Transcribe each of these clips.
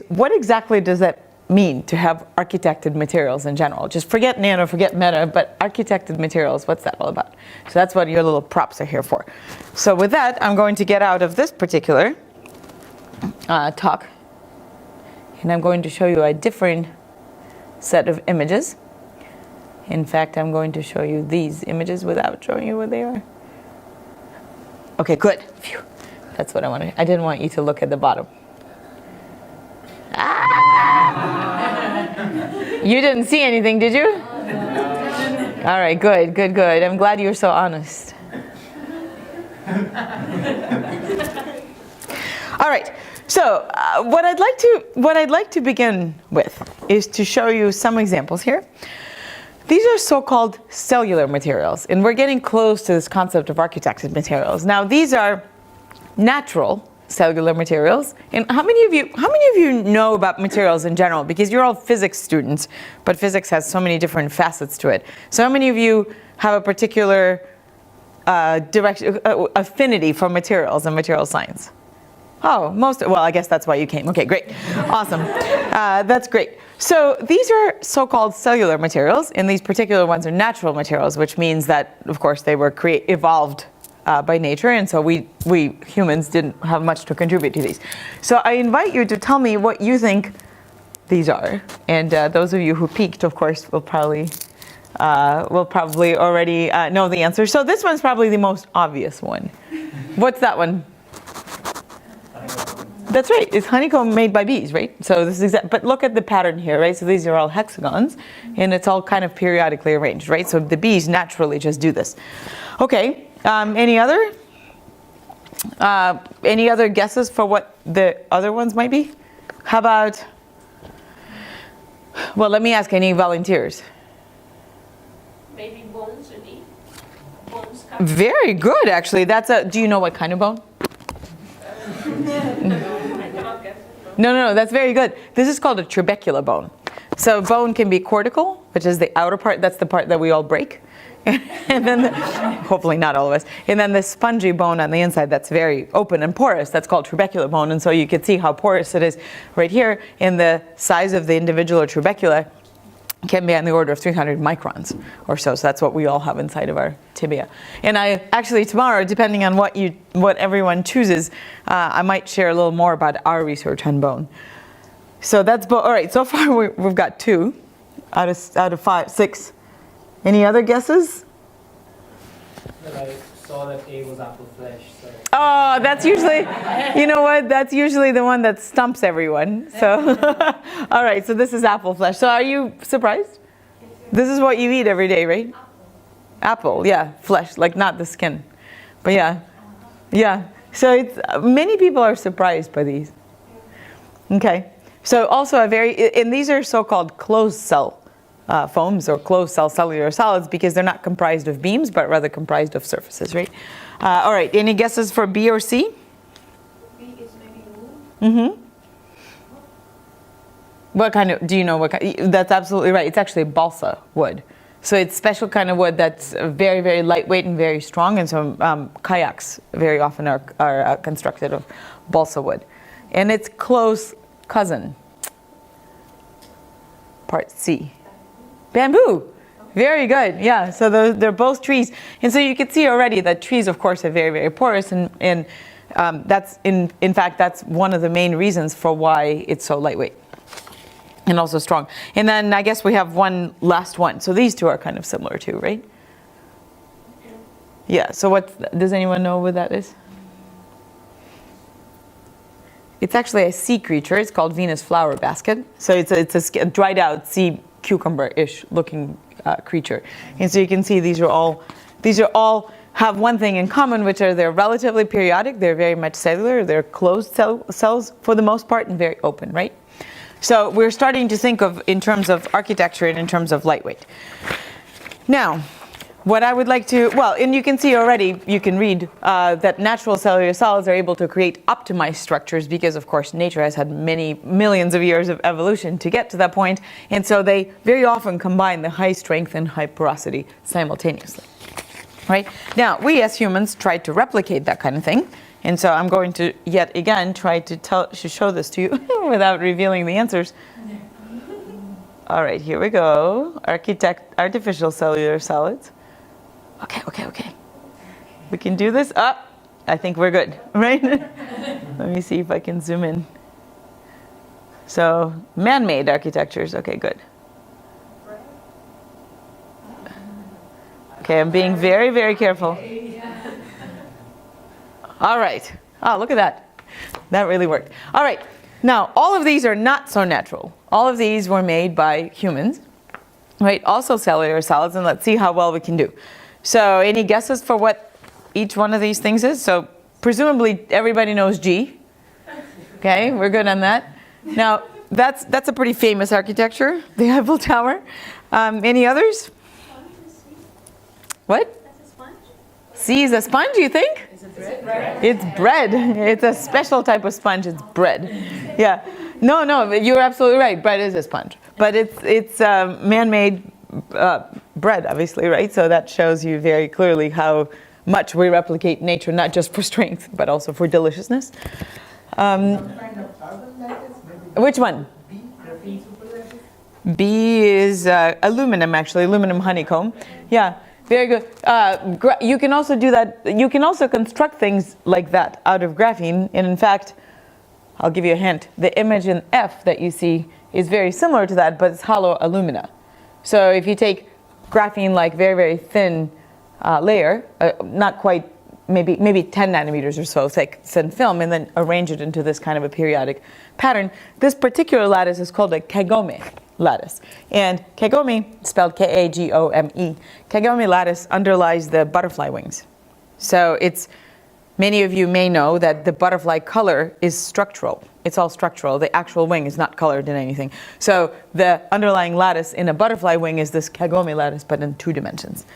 what exactly does that mean to have architected materials in general? Just forget nano, forget meta, but architected materials, what's that all about? So that's what your little props are here for. So with that, I'm going to get out of this particular talk, and I'm going to show you a different set of images. In fact, I'm going to show you these images without showing you what they are. Okay, good. Phew. That's what I wanted. I didn't want you to look at the bottom. You didn't see anything, did you? All right, good, good, good. I'm glad you're so honest. All right. So what I'd like to begin with is to show you some examples here. These are so-called cellular materials, and we're getting close to this concept of architected materials. Now, these are natural cellular materials. And how many of you know about materials in general? Because you're all physics students, but physics has so many different facets to it. So how many of you have a particular affinity for materials and material science? Oh, well, I guess that's why you came. Okay, great. Awesome. That's great. So these are so-called cellular materials, and these particular ones are natural materials, which means that, of course, they were evolved by nature, and so we humans didn't have much to contribute to these. So I invite you to tell me what you think these are. And those of you who peeked, of course, will probably already know the answer. So this one's probably the most obvious one. What's that one? That's right. It's honeycomb made by bees, right? So this is but look at the pattern here, right? So these are all hexagons, and it's all kind of periodically arranged, right? So the bees naturally just do this. Okay. Any other guesses for what the other ones might be? How about? Well, let me ask. Any volunteers? Maybe bones, maybe. Bones. Very good, actually. Do you know what kind of bone? No, that's very good. This is called a trabecular bone. So bone can be cortical, which is the outer part. That's the part that we all break. And then, hopefully not all of us. And then the spongy bone on the inside that's very open and porous, that's called trabecular bone. And so you can see how porous it is right here. And the size of the individual trabecula can be on the order of 300 microns or so. So that's what we all have inside of our tibia. And I actually tomorrow, depending on what everyone chooses, I might share a little more about our research on bone. So that's bone. All right. So far we've got 2 out of 5, 6. Any other guesses? But I saw that A was apple flesh. So. Oh, that's usually, you know what? That's usually the one that stumps everyone. So, all right. So this is apple flesh. So are you surprised? This is what you eat every day, right? Apple, yeah, flesh, like not the skin, but yeah. So many people are surprised by these. Okay. So also and these are so-called closed cell foams or closed cell cellular solids because they're not comprised of beams, but rather comprised of surfaces, right? All right, any guesses for B or C? B is maybe wood. Mm-hmm. What kind of, do you know what kind? That's absolutely right. It's actually balsa wood. So it's special kind of wood that's very, very lightweight and very strong. And so kayaks very often are constructed of balsa wood. And its close cousin, part C. Bamboo. Very good. Yeah. So they're both trees. And so you can see already that trees, of course, are very, very porous. And that's, in fact, that's one of the main reasons for why it's so lightweight and also strong. And then I guess we have one last one. So these two are kind of similar too, right? Yeah. So does anyone know what that is? It's actually a sea creature. It's called Venus flower basket. So it's a dried out sea cucumber-ish looking creature. And so you can see these are all have one thing in common, which are they're relatively periodic. They're very much cellular. They're closed cells for the most part and very open, right? So we're starting to think of in terms of architecture and in terms of lightweight. Now, what I would like to, and you can see already, you can read that natural cellular solids are able to create optimized structures because, of course, nature has had many millions of years of evolution to get to that point. And so they very often combine the high strength and high porosity simultaneously. Right? Now, we as humans tried to replicate that kind of thing. And so I'm going to yet again try to show this to you without revealing the answers. All right, here we go. Artificial cellular solids. Okay. We can do this. I think we're good, right? Let me see if I can zoom in. So, man-made architectures. Okay, good. Okay, I'm being very, very careful. All right. Oh, look at that. That really worked. All right. Now, all of these are not so natural. All of these were made by humans, right? Also cellular solids, and let's see how well we can do. So, any guesses for what each one of these things is? So, presumably everybody knows G. Okay, we're good on that. Now, that's a pretty famous architecture, the Eiffel Tower. Any others? What? That's a sponge? C is a sponge, you think? Is it bread? It's bread. It's a special type of sponge. It's bread. Yeah. No, you're absolutely right. Bread is a sponge. But it's man-made bread, obviously, right? So that shows you very clearly how much we replicate nature, not just for strength, but also for deliciousness. Some kind of carbon lattice, maybe. Which one? B, graphene superlattice. B is aluminum, actually, aluminum honeycomb. Yeah, very good. You can also do that. You can also construct things like that out of graphene. And in fact, I'll give you a hint. The image in F that you see is very similar to that, but it's hollow alumina. So if you take graphene, like very, very thin layer, not quite, maybe 10 nanometers or so thick thin film, and then arrange it into this kind of a periodic pattern. This particular lattice is called a kagome lattice. And kagome, spelled K-A-G-O-M-E, kagome lattice underlies the butterfly wings. So many of you may know that the butterfly color is structural. It's all structural. The actual wing is not colored in anything. So the underlying lattice in a butterfly wing is this kagome lattice, but in 2 dimensions.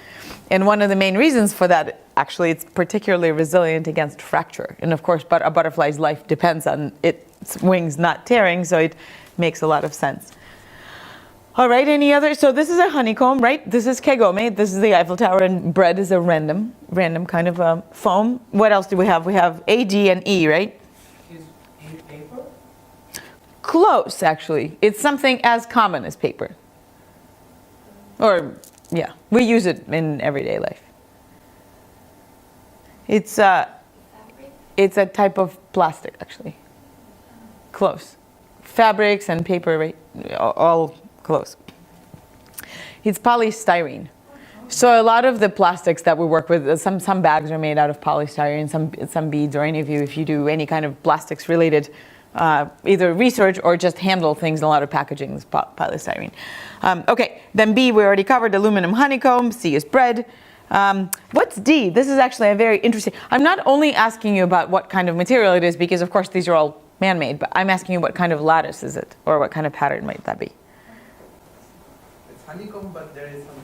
And one of the main reasons for that, actually, it's particularly resilient against fracture. And of course, a butterfly's life depends on its wings not tearing, so it makes a lot of sense. All right, any other? So this is a honeycomb, right? This is kagome. This is the Eiffel Tower, and bread is a random kind of foam. What else do we have? We have A, D, and E, right? Is A paper? Close, actually. It's something as common as paper. Or, yeah, we use it in everyday life. It's a type of plastic, actually. Close. Fabrics and paper, right? All close. It's polystyrene. So a lot of the plastics that we work with, some bags are made out of polystyrene, some beads, or any of you, if you do any kind of plastics related, either research or just handle things, a lot of packaging is polystyrene. Okay, then B we already covered, aluminum honeycomb. C is bread. What's D? This is actually a very interesting. I'm not only asking you about what kind of material it is, because of course these are all man-made, but I'm asking you what kind of lattice is it, or what kind of pattern might that be? It's honeycomb, but there is some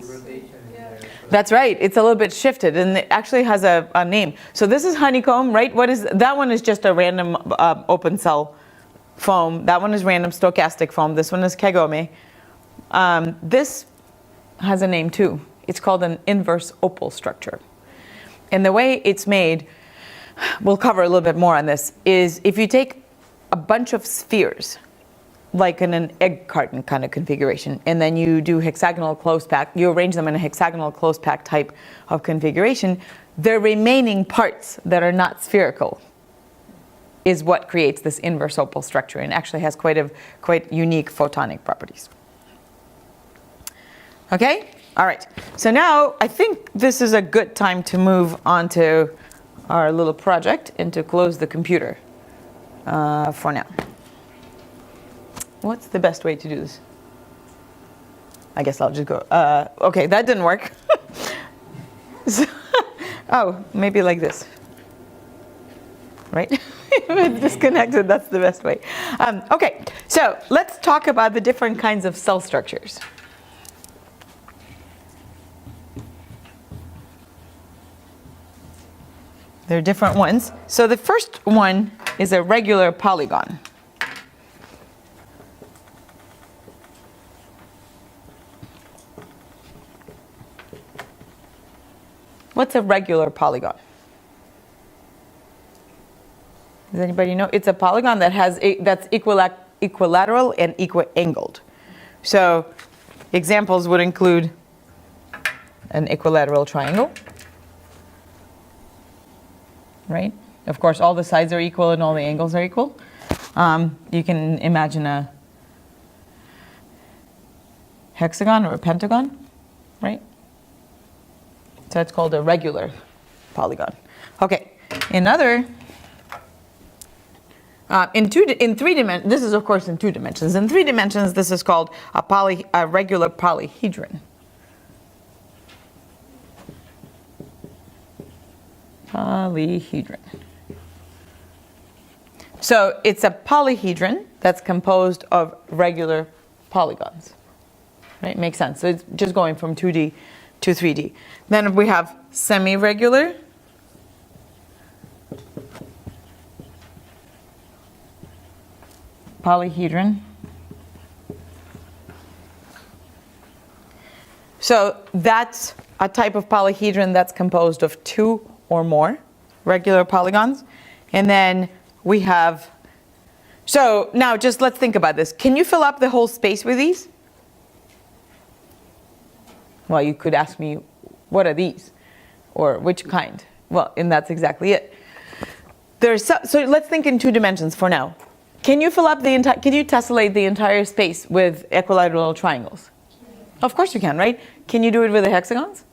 rotation in there. That's right. It's a little bit shifted, and it actually has a name. So this is honeycomb, right? That one is just a random open cell foam. That one is random stochastic foam. This one is kagome. This has a name too. It's called an inverse opal structure. And the way it's made, we'll cover a little bit more on this, is if you take a bunch of spheres, like in an egg carton kind of configuration, and then you do hexagonal close pack, you arrange them in a hexagonal close pack type of configuration, the remaining parts that are not spherical is what creates this inverse opal structure, and actually has quite unique photonic properties. Okay? All right. So now I think this is a good time to move on to our little project and to close the computer for now. What's the best way to do this? I guess I'll just go. Okay, that didn't work. Maybe like this. Right? If it's disconnected, that's the best way. Okay, so let's talk about the different kinds of cell structures. There are different ones. So the first one is a regular polygon. What's a regular polygon? Does anybody know? It's a polygon that that's equilateral and equiangled. So examples would include an equilateral triangle, right? Of course, all the sides are equal and all the angles are equal. You can imagine a hexagon or a pentagon, right? So it's called a regular polygon. Okay, another, in 3 dimensions, this is of course in 2 dimensions. In 3 dimensions, this is called a regular polyhedron. Polyhedron. So it's a polyhedron that's composed of regular polygons. Right? Makes sense. So it's just going from 2D to 3D. Then we have semi-regular, polyhedron. So that's a type of polyhedron that's composed of 2 or more regular polygons. And then we have, so now just let's think about this. Can you fill up the whole space with these? Well, you could ask me, what are these? Or which kind? Well, and that's exactly it. So let's think in 2 dimensions for now. Can you fill up the entire, can you tessellate the entire space with equilateral triangles? Of course you can, right? Can you do it with the hexagons?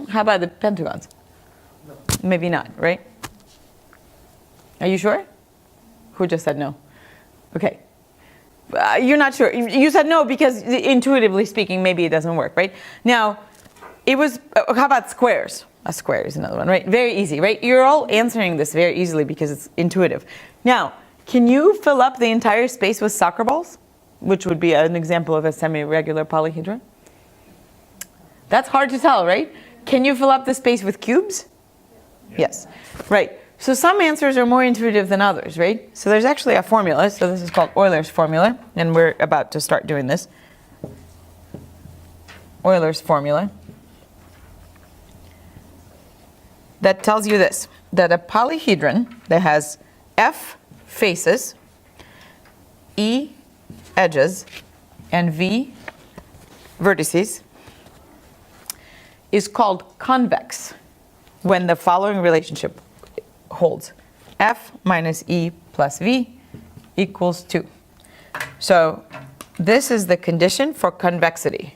How about the pentagons? No. Maybe not, right? Are you sure? Who just said no? Okay. You're not sure. You said no because intuitively speaking, maybe it doesn't work, right? Now, it was, how about squares? A square is another one, right? Very easy, right? You're all answering this very easily because it's intuitive. Now, can you fill up the entire space with soccer balls? Which would be an example of a semi-regular polyhedron. That's hard to tell, right? Can you fill up the space with cubes? Yes. Right. So some answers are more intuitive than others, right? So there's actually a formula. So this is called Euler's formula, and we're about to start doing this. Euler's formula that tells you this, that a polyhedron that has F faces, E edges, and V vertices is called convex when the following relationship holds. F minus E plus V equals 2. So this is the condition for convexity.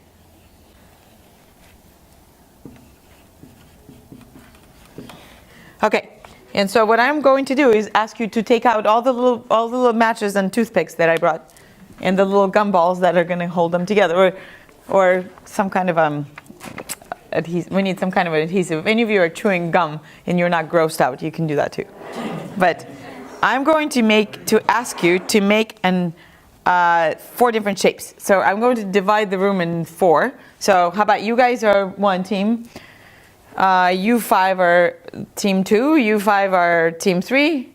Okay, and so what I'm going to do is ask you to take out all the little matches and toothpicks that I brought, and the little gumballs that are going to hold them together, or some kind of adhesive. We need some kind of adhesive. If any of you are chewing gum and you're not grossed out, you can do that too. But I'm going to ask you to make 4 different shapes. So I'm going to divide the room in 4. So how about you guys are one team, you 5 are team 2, you 5 are team 3,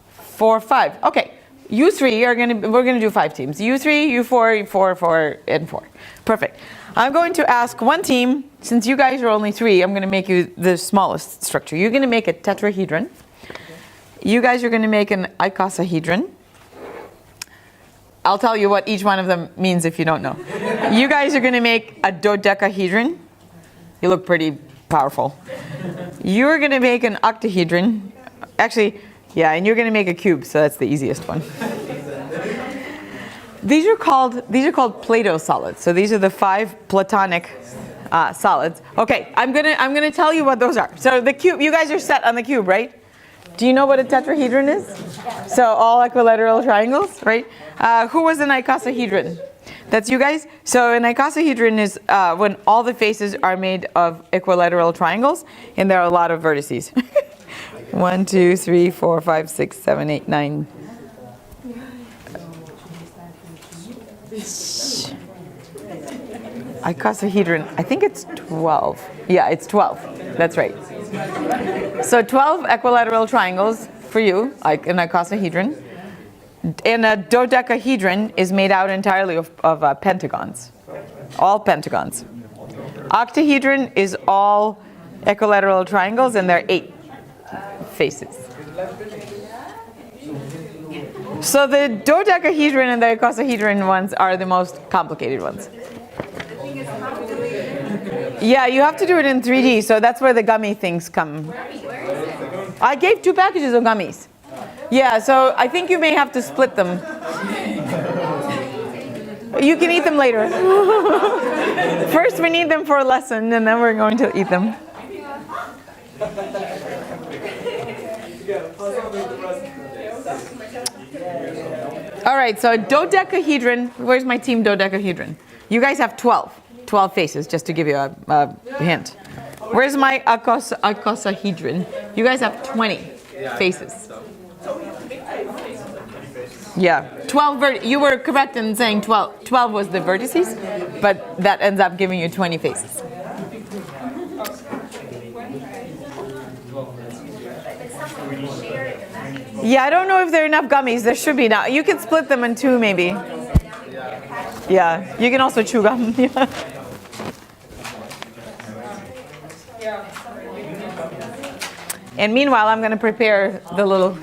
4, 5. Okay. You 3 we're gonna do 5 teams. You 3, you 4, you 4, 4, and 4. Perfect. I'm going to ask one team, since you guys are only 3, I'm gonna make you the smallest structure. You're gonna make a tetrahedron. You guys are gonna make an icosahedron. I'll tell you what each one of them means if you don't know. You guys are gonna make a dodecahedron. You look pretty powerful. You're gonna make an octahedron. Actually, yeah, and you're going to make a cube, so that's the easiest one. These are called Plato solids. So these are the 5 Platonic solids. Okay, I'm gonna tell you what those are. So the cube, you guys are set on the cube, right? Do you know what a tetrahedron is? So all equilateral triangles, right? Who was an icosahedron? That's you guys. So an icosahedron is when all the faces are made of equilateral triangles, and there are a lot of vertices. 1, 2, 3, 4, 5, 6, 7, 8, 9. Icosahedron, I think it's 12. Yeah, it's 12. That's right. So 12 equilateral triangles for you, like an icosahedron. And a dodecahedron is made out entirely of pentagons. All pentagons. Octahedron is all equilateral triangles, and there are 8 faces. So the dodecahedron and the icosahedron ones are the most complicated ones. Yeah, you have to do it in 3D, so that's where the gummy things come. I gave 2 packages of gummies. Yeah, so I think you may have to split them. You can eat them later. First we need them for a lesson, and then we're going to eat them. All right, so dodecahedron. Where's my team dodecahedron? You guys have 12 faces, just to give you a hint. Where's my icosahedron? You guys have 20 faces. Yeah, 12. You were correct in saying 12. 12 was the vertices, but that ends up giving you 20 faces. Yeah, I don't know if there are enough gummies. There should be now. You can split them in 2 maybe. Yeah, you can also chew gum. And meanwhile, I'm going to prepare the little...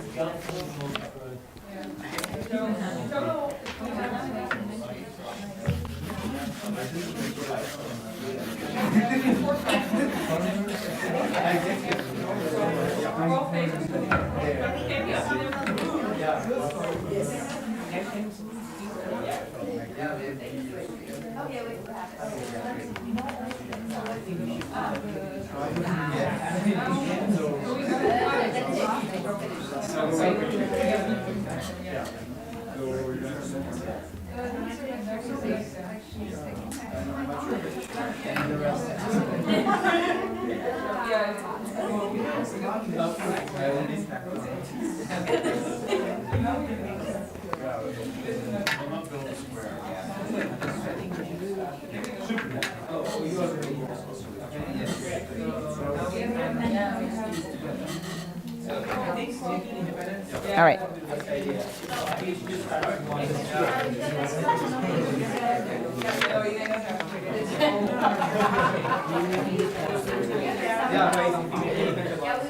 All right.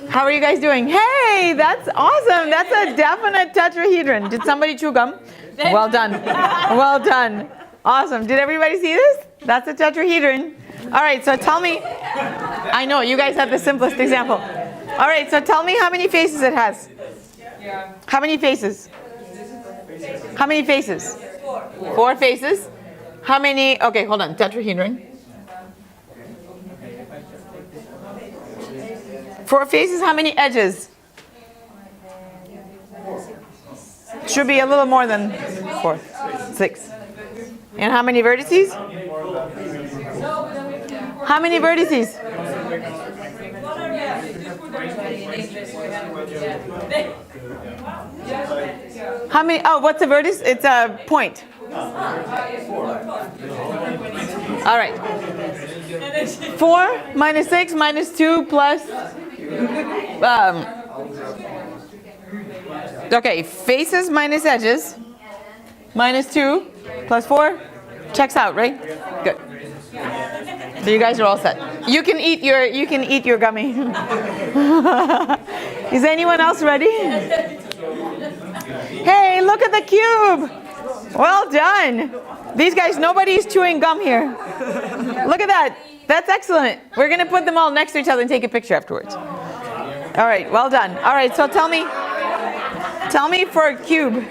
How are you guys doing? Hey, that's awesome. That's a definite tetrahedron. Did somebody chew gum? Well done. Well done. Awesome. Did everybody see this? That's a tetrahedron. All right, so tell me. I know, you guys had the simplest example. All right, so tell me how many faces it has. How many faces? How many faces? 4 faces. How many? Okay, hold on. Tetrahedron. 4 faces. How many edges? Should be a little more than 4. 6. And how many vertices? How many vertices? How many? Oh, what's a vertex? It's a point. All right. 4 minus 6 minus 2 plus... okay, faces minus edges. Minus 2 plus 4. Checks out, right? Good. So you guys are all set. You can eat your gummy. Is anyone else ready? Hey, look at the cube. Well done. These guys, nobody's chewing gum here. Look at that. That's excellent. We're going to put them all next to each other and take a picture afterwards. All right, well done. All right, so tell me for a cube.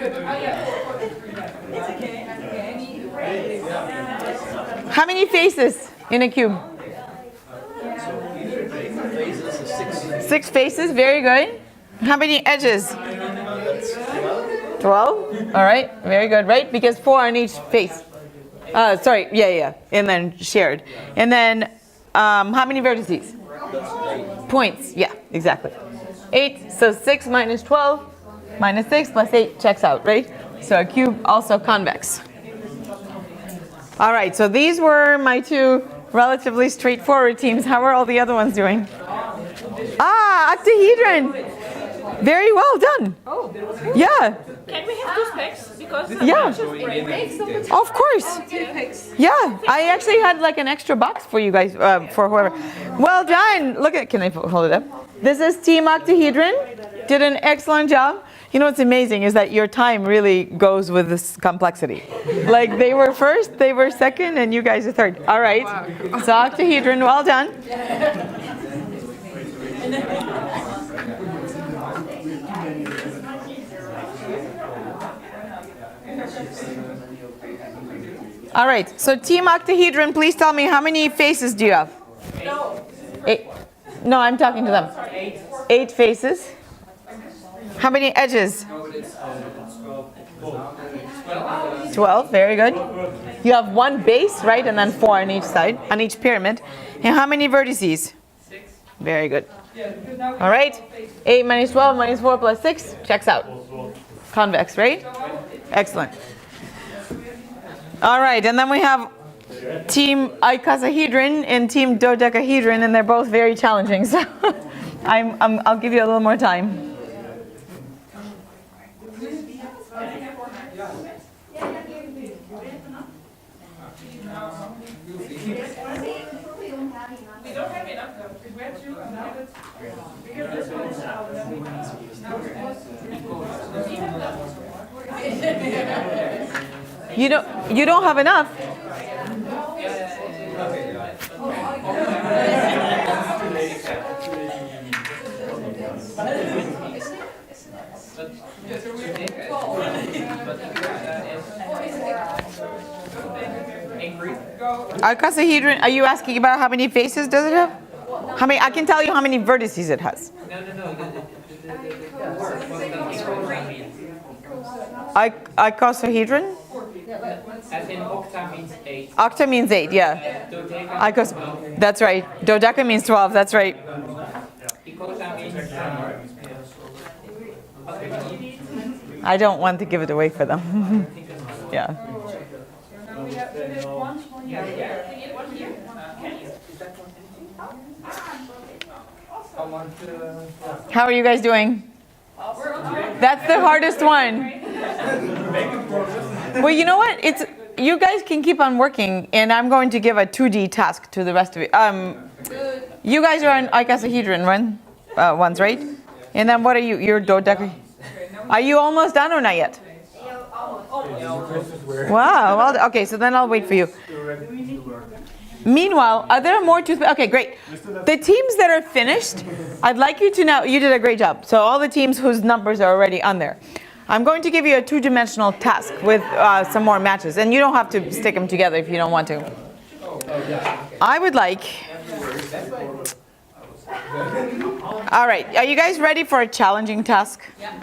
How many faces in a cube? 6 faces, very good. How many edges? 12. All right, very good, right? Because 4 on each face. Sorry, yeah. And then shared. And then how many vertices? Points, yeah, exactly. 8, so 6 minus 12 minus 6 plus 8 checks out, right? So a cube also convex. All right, so these were my 2 relatively straightforward teams. How are all the other ones doing? Octahedron. Very well done. Oh. Yeah. Can we have 2 specs? Because yeah. Of course. Yeah. I actually had like an extra box for you guys, for whoever. Well done. Look at, can I hold it up? This is Team Octahedron. Did an excellent job. You know what's amazing is that your time really goes with this complexity. Like they were first, they were second, and you guys are third. All right. So octahedron, well done. All right. So team octahedron, please tell me how many faces do you have? Eight. No, I'm talking to them. 8 faces. How many edges? 12, very good. You have 1 base, right? And then 4 on each side, on each pyramid. And how many vertices? 6. Very good. All right. 8 minus 12 minus 4 plus 6 checks out. Convex, right? Excellent. All right, and then we have team icosahedron and team dodecahedron, and they're both very challenging. So I'll give you a little more time. You don't have enough. Icosahedron, are you asking about how many faces does it have? How many? I can tell you how many vertices it has. Icosahedron? As in octa means 8. Octa means 8, yeah. That's right. Dodeca means 12, that's right. Icosa means I don't want to give it away for them. Yeah. How are you guys doing? That's the hardest one. Well, you know what? You guys can keep on working, and I'm going to give a 2D task to the rest of you. You guys are on icosahedron ones, right? And then what are you? You're dodeca. Are you almost done or not yet? Wow. Well, okay, so then I'll wait for you. Meanwhile, are there more toothpicks? Okay, great. The teams that are finished, I'd like you to know, you did a great job. So all the teams whose numbers are already on there. I'm going to give you a 2-dimensional task with some more matches. And you don't have to stick them together if you don't want to. I would like... All right, are you guys ready for a challenging task? Yeah.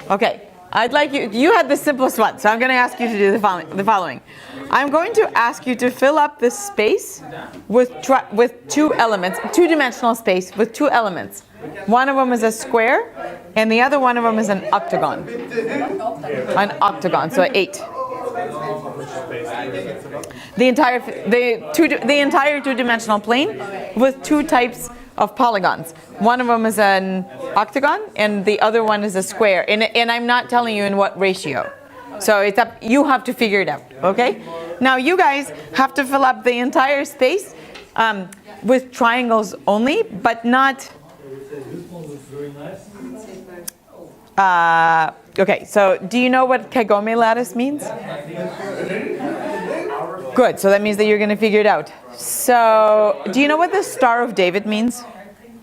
Okay, I'd like you had the simplest one, so I'm going to ask you to do the following. I'm going to ask you to fill up this space with 2 elements, 2-dimensional space with 2 elements. One of them is a square, and the other one of them is an octagon. An octagon, so 8. The entire 2-dimensional plane with 2 types of polygons. One of them is an octagon, and the other one is a square. And I'm not telling you in what ratio. So it's up. You have to figure it out. Okay. Now you guys have to fill up the entire space with triangles only, but not. Okay. So do you know what Kagome lattice means? Good. So that means that you're going to figure it out. So do you know what the Star of David means?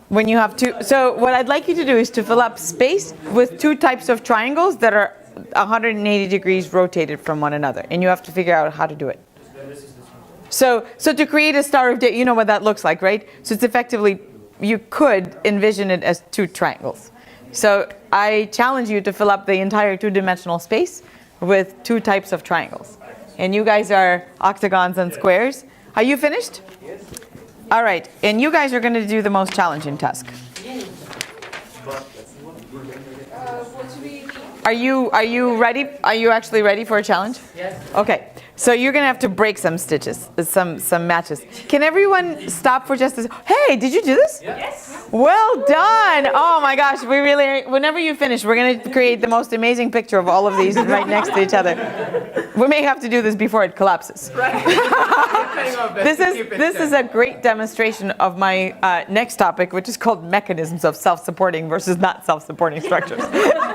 When you have 2. So what I'd like you to do is to fill up space with 2 types of triangles that are 180 degrees rotated from one another, and you have to figure out how to do it. So to create a Star of David, you know what that looks like, right? So it's effectively, you could envision it as 2 triangles. So I challenge you to fill up the entire 2-dimensional space with 2 types of triangles. And you guys are octagons and squares. Are you finished? Yes. All right, and you guys are going to do the most challenging task. Are you ready? Are you actually ready for a challenge? Yes. Okay. So you're gonna have to break some stitches, some matches. Can everyone stop for just a Hey, did you do this? Yes. Well done! Oh my gosh, we really, whenever you finish, we're gonna create the most amazing picture of all of these right next to each other. We may have to do this before it collapses. This is a great demonstration of my next topic, which is called mechanisms of self-supporting versus not self-supporting structures.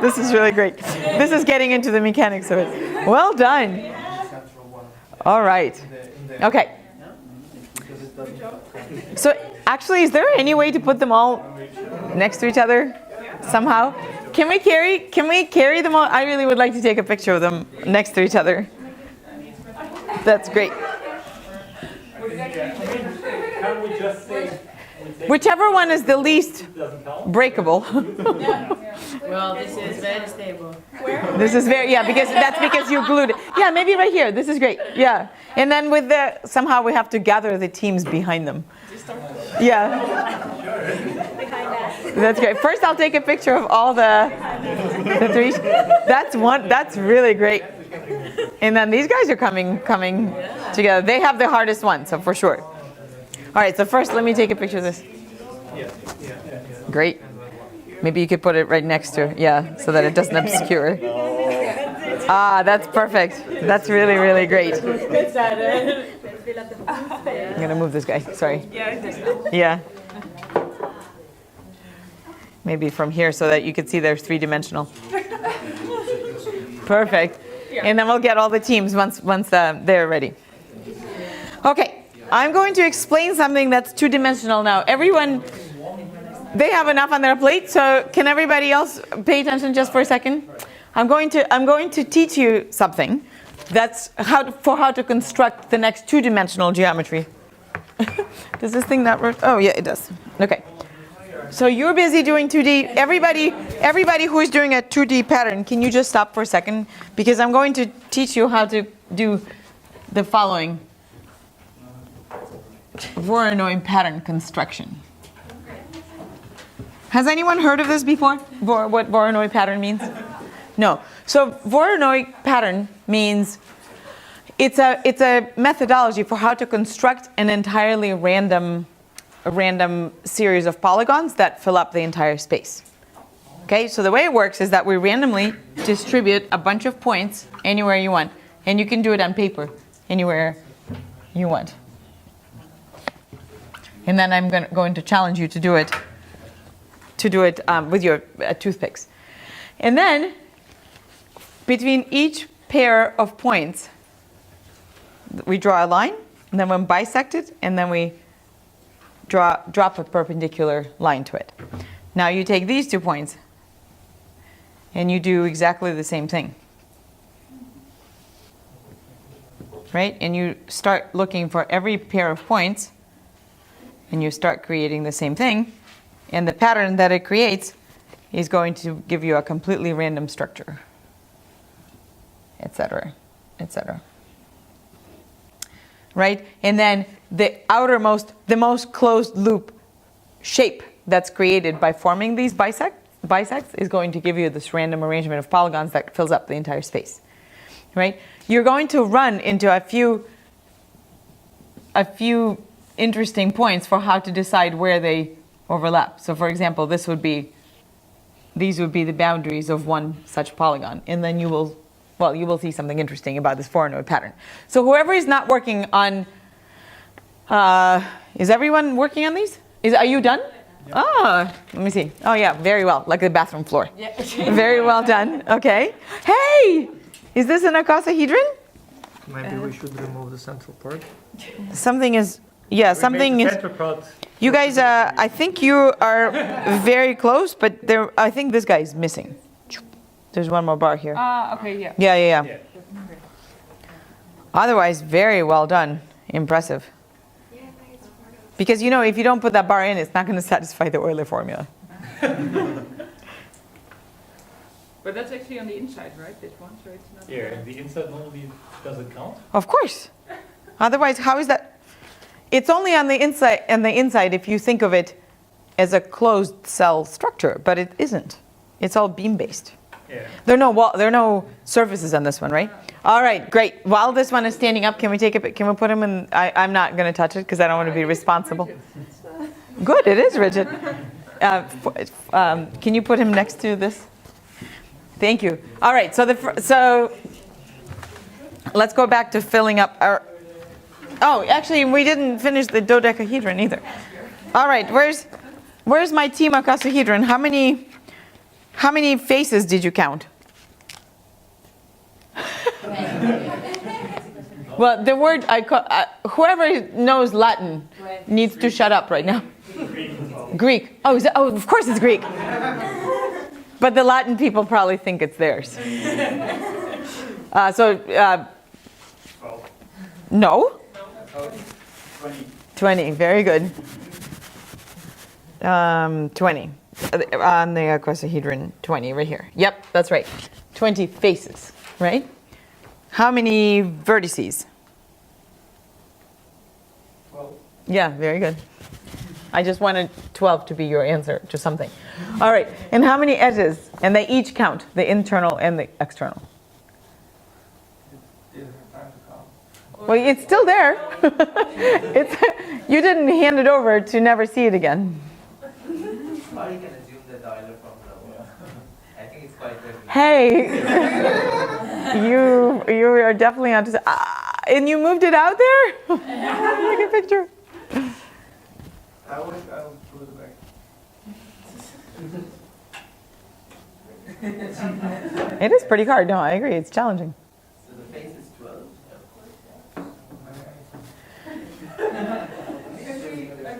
This is really great. This is getting into the mechanics of it. Well done. All right. Okay. So actually, is there any way to put them all next to each other somehow? Can we carry them all? I really would like to take a picture of them next to each other. That's great. Whichever one is the least breakable. Well, this is very stable. This is very, because you glued it. Yeah, maybe right here. This is great. Yeah. And then with somehow we have to gather the teams behind them. Yeah. That's great. First I'll take a picture of all the three. That's really great. And then these guys are coming together. They have the hardest one, so for sure. All right, so first let me take a picture of this. Great. Maybe you could put it right next to, so that it doesn't obscure. Ah, that's perfect. That's really, really great. I'm gonna move this guy, sorry. Yeah. Maybe from here so that you can see they're three-dimensional. Perfect. And then we'll get all the teams once they're ready. Okay, I'm going to explain something that's two-dimensional now. Everyone, they have enough on their plate, so can everybody else pay attention just for a second? I'm going to teach you something that's how to construct the next two-dimensional geometry. Does this thing not work? Oh yeah, it does. Okay. So you're busy doing 2D. Everybody who is doing a 2D pattern, can you just stop for a second? Because I'm going to teach you how to do the following Voronoi pattern construction. Has anyone heard of this before? What Voronoi pattern means? No. So Voronoi pattern means it's a methodology for how to construct an entirely random series of polygons that fill up the entire space. Okay, so the way it works is that we randomly distribute a bunch of points anywhere you want, and you can do it on paper anywhere you want. And then I'm going to challenge you to do it with your toothpicks. And then between each pair of points, we draw a line, and then we bisect it, and then we drop a perpendicular line to it. Now you take these 2 points, and you do exactly the same thing. Right? And you start looking for every pair of points, and you start creating the same thing, and the pattern that it creates is going to give you a completely random structure, etc., etc. Right? And then the most closed loop shape that's created by forming these bisects is going to give you this random arrangement of polygons that fills up the entire space. Right? You're going to run into a few interesting points for how to decide where they overlap. So for example, these would be the boundaries of one such polygon, and then you will see something interesting about this Voronoi pattern. So whoever is not working on, is everyone working on these? Are you done? Yeah. Oh, let me see. Oh yeah, very well, like the bathroom floor. Yeah. Very well done. Okay. Hey, is this an icosahedron? Maybe we should remove the central part. Something is. You guys, I think you are very close, but I think this guy is missing. There's one more bar here. Okay, yeah. Yeah. Otherwise, very well done. Impressive. Because if you don't put that bar in, it's not going to satisfy the Euler formula. But that's actually on the inside, right? This one, so it's not. Yeah, the inside normally doesn't count. Of course. Otherwise, how is that? It's only on the inside if you think of it as a closed cell structure, but it isn't. It's all beam based. Yeah. There are no surfaces on this one, right? All right, great. While this one is standing up, can we take it? Can we put him in? I'm not going to touch it because I don't want to be responsible. Good, it is rigid. Can you put him next to this? Thank you. All right, so let's go back to filling up our. Oh, actually, we didn't finish the dodecahedron either. All right, where's my team icosahedron? How many faces did you count? Well, the word whoever knows Latin needs to shut up right now. Greek. Oh, of course it's Greek. But the Latin people probably think it's theirs. No? 20, very good. 20. On the icosahedron, 20 right here. Yep, that's right. 20 faces, right? How many vertices? 12. Yeah, very good. I just wanted 12 to be your answer to something. All right, and how many edges? And they each count, the internal and the external. Well, it's still there. You didn't hand it over to never see it again. Or you can assume the dialer from the I think it's quite good. Hey, you are definitely onto. And you moved it out there? Take a picture. I'll put it back. It is pretty hard. No, I agree. It's challenging. So the face is 12.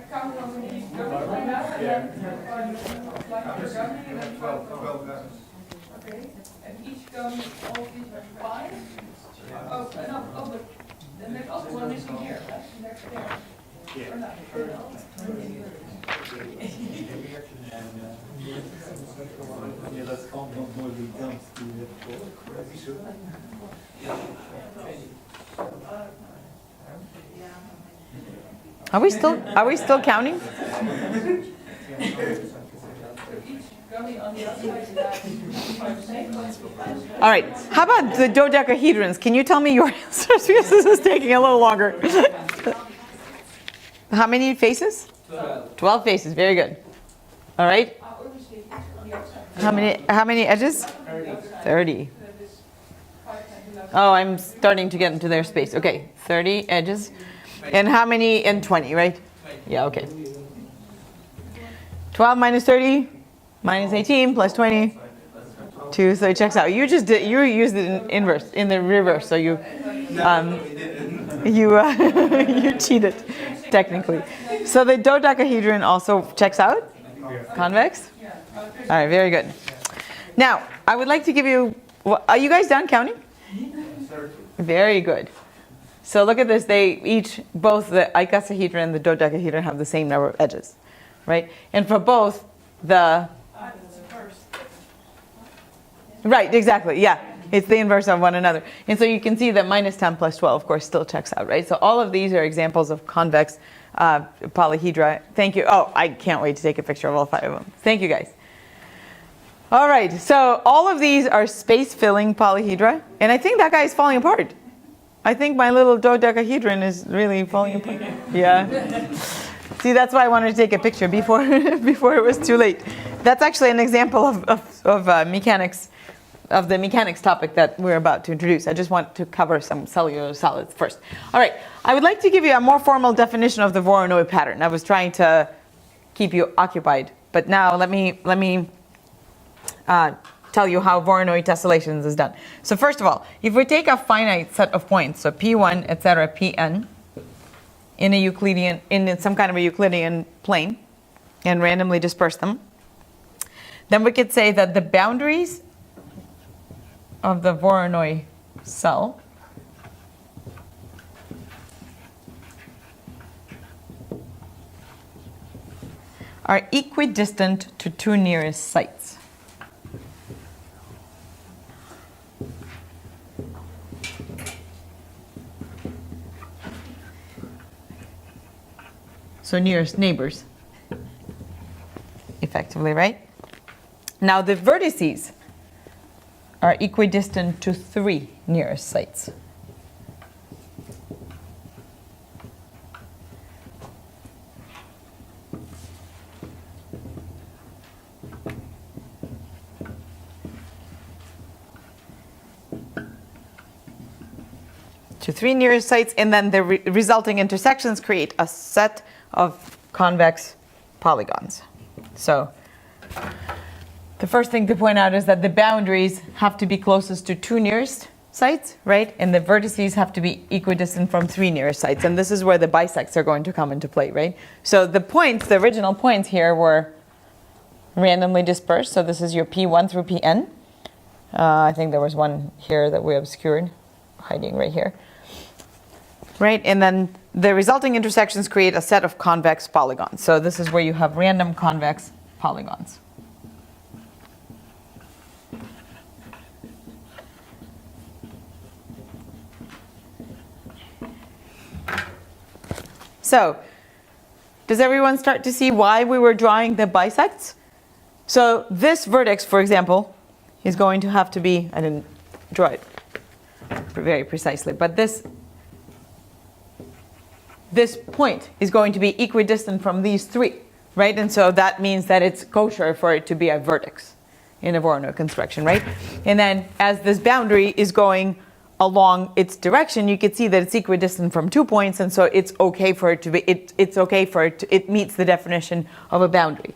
Count how many gummies we have, and then like per gummy, and then 12 gummies. Okay, and each gummy, all of these are 5. Oh, but then there's also one missing here, right? Next there. Or not? Yeah, let's count how more the dumps do you Are we still counting? All right. How about the dodecahedrons? Can you tell me your answers? Because this is taking a little longer. How many faces? 12 faces. Very good. All right. How many edges? 30. Oh, I'm starting to get into their space. Okay, 30 edges. And how many? And 20, right? Yeah, okay. 12 minus 30 minus 18 plus 20. 2, so it checks out. You used it in the reverse, so you you cheated technically. So the dodecahedron also checks out. Convex. All right, very good. Now I would like to give you. Are you guys done counting? Very good. So look at this. Both the icosahedron and the dodecahedron have the same number of edges, right? And for both the right, exactly, yeah. It's the inverse of one another. And so you can see that minus 10 plus 12, of course, still checks out, right? So all of these are examples of convex polyhedra. Thank you. Oh, I can't wait to take a picture of all 5 of them. Thank you, guys. All right, so all of these are space-filling polyhedra. And I think that guy is falling apart. I think my little dodecahedron is really falling apart. Yeah. See, that's why I wanted to take a picture before it was too late. That's actually an example of mechanics, of the mechanics topic that we're about to introduce. I just want to cover some cellular solids first. All right, I would like to give you a more formal definition of the Voronoi pattern. I was trying to keep you occupied, but now let me tell you how Voronoi tessellations is done. So first of all, if we take a finite set of points, so P1, etc., Pn, in some kind of a Euclidean plane, and randomly disperse them, then we could say that the boundaries of the Voronoi cell are equidistant to 2 nearest sites. So nearest neighbors, effectively, right? Now the vertices are equidistant to 3 nearest sites. To 3 nearest sites, and then the resulting intersections create a set of convex polygons. So the first thing to point out is that the boundaries have to be closest to 2 nearest sites, right? And the vertices have to be equidistant from 3 nearest sites. And this is where the bisects are going to come into play, right? So the points, the original points here were randomly dispersed. So this is your P1 through Pn. I think there was one here that we obscured, hiding right here. Right, and then the resulting intersections create a set of convex polygons. So this is where you have random convex polygons. So, does everyone start to see why we were drawing the bisects? So this vertex, for example, is going to have to be, I didn't draw it very precisely, but this point is going to be equidistant from these 3, right? And so that means that it's kosher for it to be a vertex in a Voronoi construction, right? And then as this boundary is going along its direction, you can see that it's equidistant from 2 points, and so it's okay for it to be, it's okay for it to, it meets the definition of a boundary.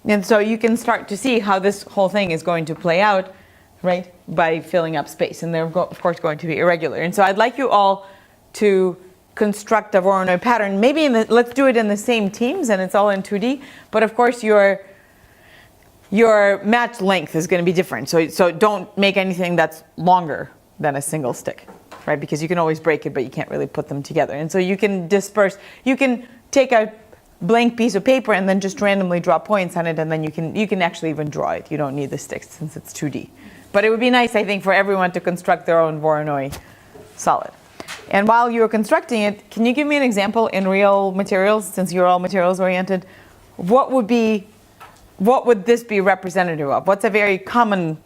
And so you can start to see how this whole thing is going to play out, right, by filling up space. And they're, of course, going to be irregular. And so I'd like you all to construct a Voronoi pattern. Maybe let's do it in the same teams, and it's all in 2D. But of course, your match length is going to be different. So don't make anything that's longer than a single stick, right? Because you can always break it, but you can't really put them together. And so you can disperse. You can take a blank piece of paper and then just randomly draw points on it, and then you can actually even draw it. You don't need the sticks since it's 2D. But it would be nice, I think, for everyone to construct their own Voronoi solid. And while you're constructing it, can you give me an example in real materials, since you're all materials oriented? What would this be representative of? What's a very common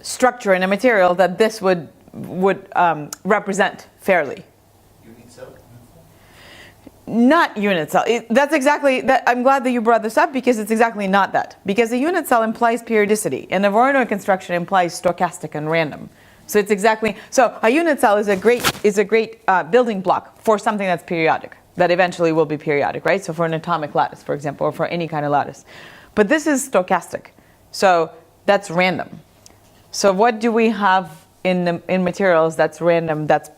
structure in a material that this would represent fairly? Unit cell? Not unit cell. That's exactly that. I'm glad that you brought this up, because it's exactly not that. Because a unit cell implies periodicity, and a Voronoi construction implies stochastic and random. So it's exactly, so a unit cell is a great building block for something that's periodic, that eventually will be periodic, right? So for an atomic lattice, for example, or for any kind of lattice. But this is stochastic, so that's random. So what do we have in materials that's random, that's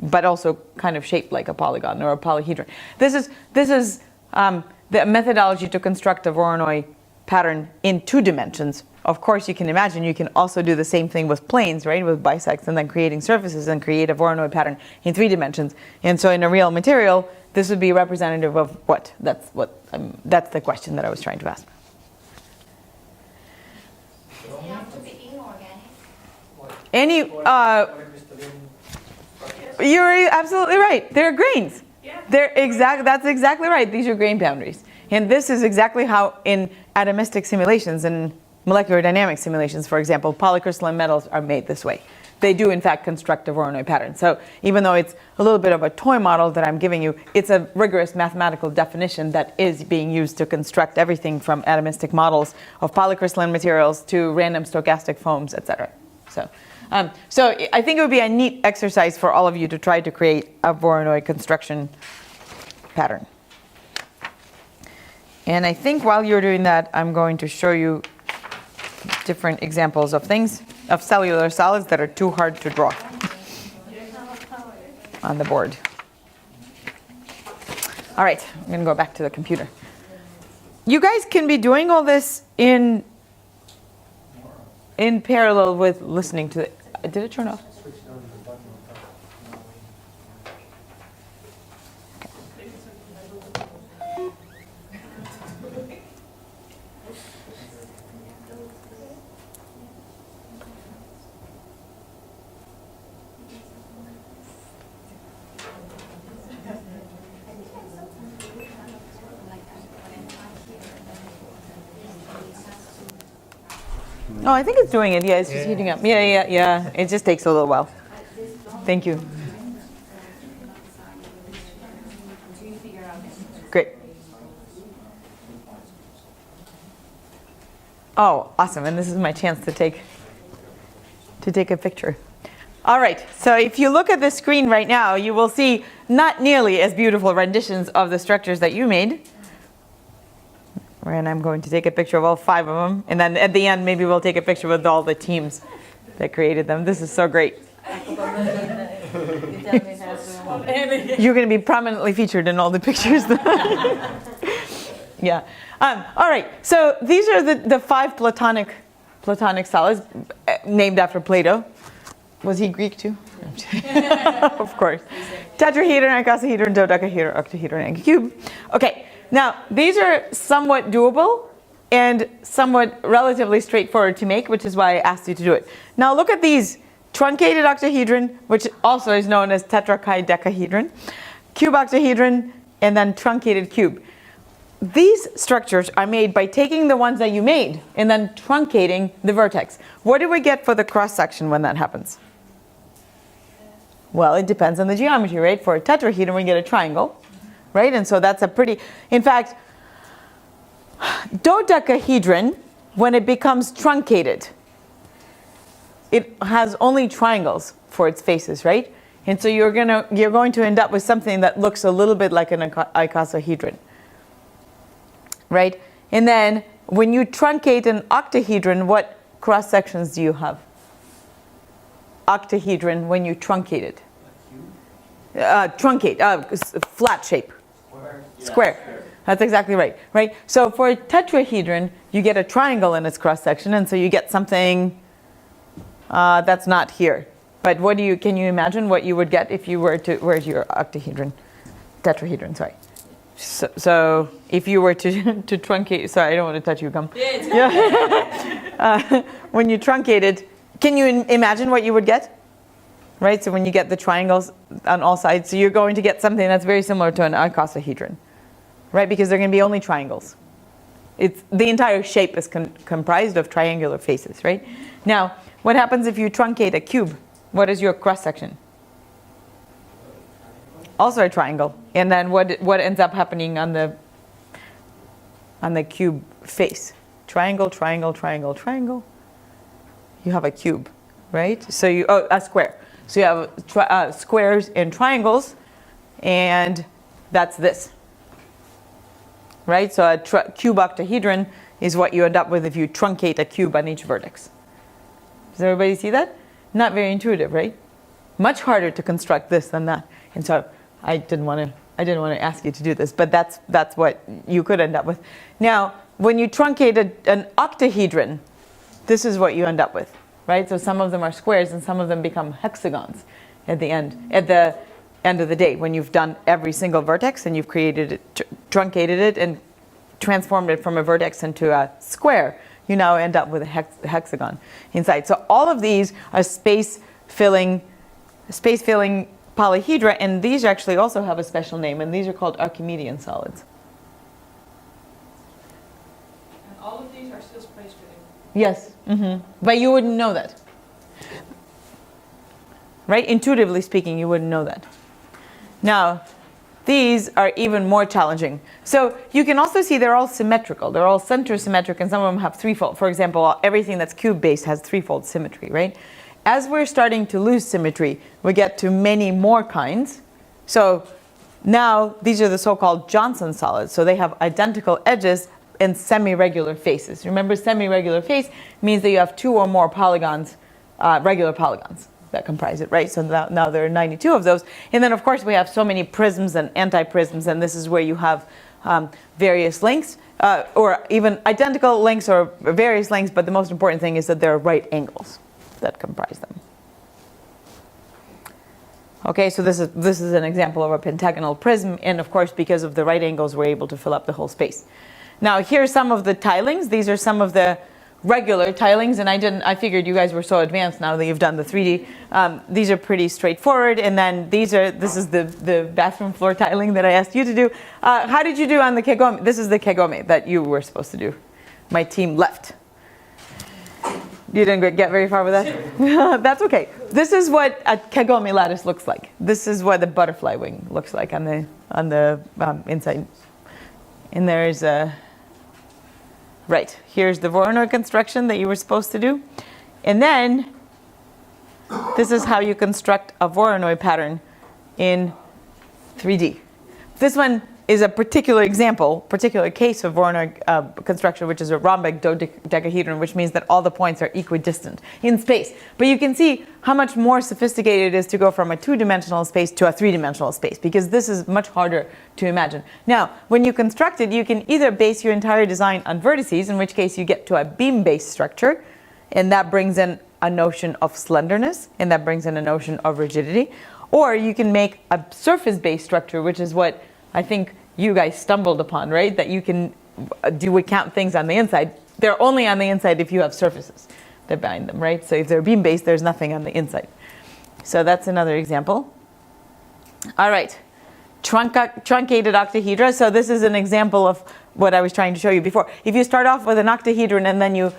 but also kind of shaped like a polygon or a polyhedron? This is the methodology to construct a Voronoi pattern in 2 dimensions. Of course, you can imagine you can also do the same thing with planes, right? With bisects and then creating surfaces and create a Voronoi pattern in 3 dimensions. And so in a real material, this would be representative of what? That's the question that I was trying to ask. They have to be inorganic. You're absolutely right. They're grains. Yeah. That's exactly right. These are grain boundaries. And this is exactly how in atomistic simulations and molecular dynamics simulations, for example, polycrystalline metals are made this way. They do, in fact, construct a Voronoi pattern. So even though it's a little bit of a toy model that I'm giving you, it's a rigorous mathematical definition that is being used to construct everything from atomistic models of polycrystalline materials to random stochastic foams, etc. So I think it would be a neat exercise for all of you to try to create a Voronoi construction pattern. And I think while you're doing that, I'm going to show you different examples of things, of cellular solids that are too hard to draw on the board. All right, I'm going to go back to the computer. You guys can be doing all this in parallel with listening to it. Did it turn off? Oh, I think it's doing it. Yeah, it's just heating up. Yeah. It just takes a little while. Thank you. Great. Oh, awesome. And this is my chance to take a picture. All right. So if you look at the screen right now, you will see not nearly as beautiful renditions of the structures that you made. And I'm going to take a picture of all 5 of them. And then at the end, maybe we'll take a picture with all the teams that created them. This is so great. You're going to be prominently featured in all the pictures. Yeah. All right. So these are the 5 Platonic solids named after Plato. Was he Greek too? Of course. Tetrahedron, icosahedron, dodecahedron, octahedron, and cube. Okay. Now, these are somewhat doable and somewhat relatively straightforward to make, which is why I asked you to do it. Now, look at these. Truncated octahedron, which also is known as tetrachedecahedron, cube octahedron, and then truncated cube. These structures are made by taking the ones that you made and then truncating the vertex. What do we get for the cross-section when that happens? Well, it depends on the geometry, right? For a tetrahedron, we get a triangle. Right? And so that's a pretty, in fact, dodecahedron, when it becomes truncated, it has only triangles for its faces, right? And so you're going to end up with something that looks a little bit like an icosahedron, right? And then when you truncate an octahedron, what cross sections do you have? Octahedron when you truncate it. Flat shape. Square. That's exactly right? So for a tetrahedron, you get a triangle in its cross section, and so you get something that's not here. But can you imagine what you would get if you were to, where's your tetrahedron, sorry. So if you were to truncate, sorry, I don't want to touch you, gum. Yeah. When you truncate it, can you imagine what you would get? Right, so when you get the triangles on all sides, so you're going to get something that's very similar to an icosahedron, right? Because they're going to be only triangles. The entire shape is comprised of triangular faces, right? Now, what happens if you truncate a cube? What is your cross section? Also a triangle. And then what ends up happening on the cube face? Triangle, triangle, triangle, triangle. You have a cube, right? So a square. So you have squares and triangles, and that's this, right? So a cube octahedron is what you end up with if you truncate a cube on each vertex. Does everybody see that? Not very intuitive, right? Much harder to construct this than that. And so I didn't want to ask you to do this, but that's what you could end up with. Now, when you truncate an octahedron, this is what you end up with. Right? So some of them are squares and some of them become hexagons at the end of the day, when you've done every single vertex and you've created it, truncated it and transformed it from a vertex into a square, you now end up with a hexagon inside. So all of these are space-filling polyhedra, and these actually also have a special name, and these are called Archimedean solids. And all of these are still space-filling. Yes, but you wouldn't know that. Right? Intuitively speaking, you wouldn't know that. Now, these are even more challenging. So you can also see they're all symmetrical. They're all center symmetric, and some of them have threefold. For example, everything that's cube-based has threefold symmetry, right? As we're starting to lose symmetry, we get to many more kinds. So now these are the so-called Johnson solids. So they have identical edges and semi-regular faces. Remember, semi-regular face means that you have 2 or more polygons, regular polygons that comprise it, right? So now there are 92 of those. And then, of course, we have so many prisms and anti-prisms, and this is where you have various lengths, or even identical lengths or various lengths, but the most important thing is that there are right angles that comprise them. Okay, so this is an example of a pentagonal prism, and of course, because of the right angles, we're able to fill up the whole space. Now, here's some of the tilings. These are some of the regular tilings, and I figured you guys were so advanced now that you've done the 3D. These are pretty straightforward, and then this is the bathroom floor tiling that I asked you to do. How did you do on the kegome? This is the kegome that you were supposed to do. My team left. You didn't get very far with that? That's okay. This is what a kagome lattice looks like. This is what the butterfly wing looks like on the inside. And there's right, here's the Voronoi construction that you were supposed to do. And then this is how you construct a Voronoi pattern in 3D. This one is a particular case of Voronoi construction, which is a rhombic dodecahedron, which means that all the points are equidistant in space. But you can see how much more sophisticated it is to go from a two-dimensional space to a three-dimensional space, because this is much harder to imagine. Now, when you construct it, you can either base your entire design on vertices, in which case you get to a beam-based structure, and that brings in a notion of slenderness, and that brings in a notion of rigidity. Or you can make a surface-based structure, which is what I think you guys stumbled upon, right? That you can count things on the inside. They're only on the inside if you have surfaces that bind them, right? So if they're beam-based, there's nothing on the inside. So that's another example. All right, truncated octahedra. So this is an example of what I was trying to show you before. If you start off with an octahedron and then you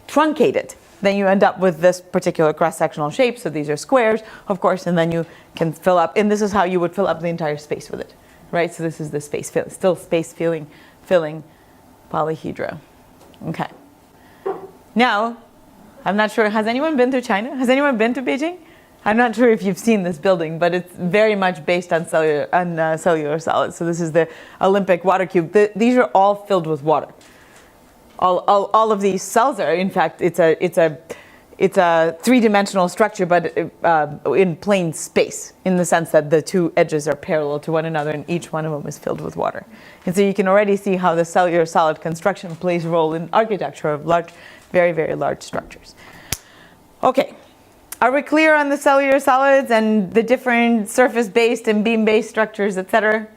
truncate it, then you end up with this particular cross-sectional shape. So these are squares, of course, and then you can fill up. And this is how you would fill up the entire space with it. Right, so this is the still space filling polyhedra. Okay. Now, I'm not sure, has anyone been to China? Has anyone been to Beijing? I'm not sure if you've seen this building, but it's very much based on cellular solids. So this is the Olympic water cube. These are all filled with water. All of these cells are, in fact, it's a three-dimensional structure, but in plane space, in the sense that the two edges are parallel to one another, and each one of them is filled with water. And so you can already see how the cellular solid construction plays a role in architecture of large, very, very large structures. Okay, are we clear on the cellular solids and the different surface-based and beam-based structures, etc.?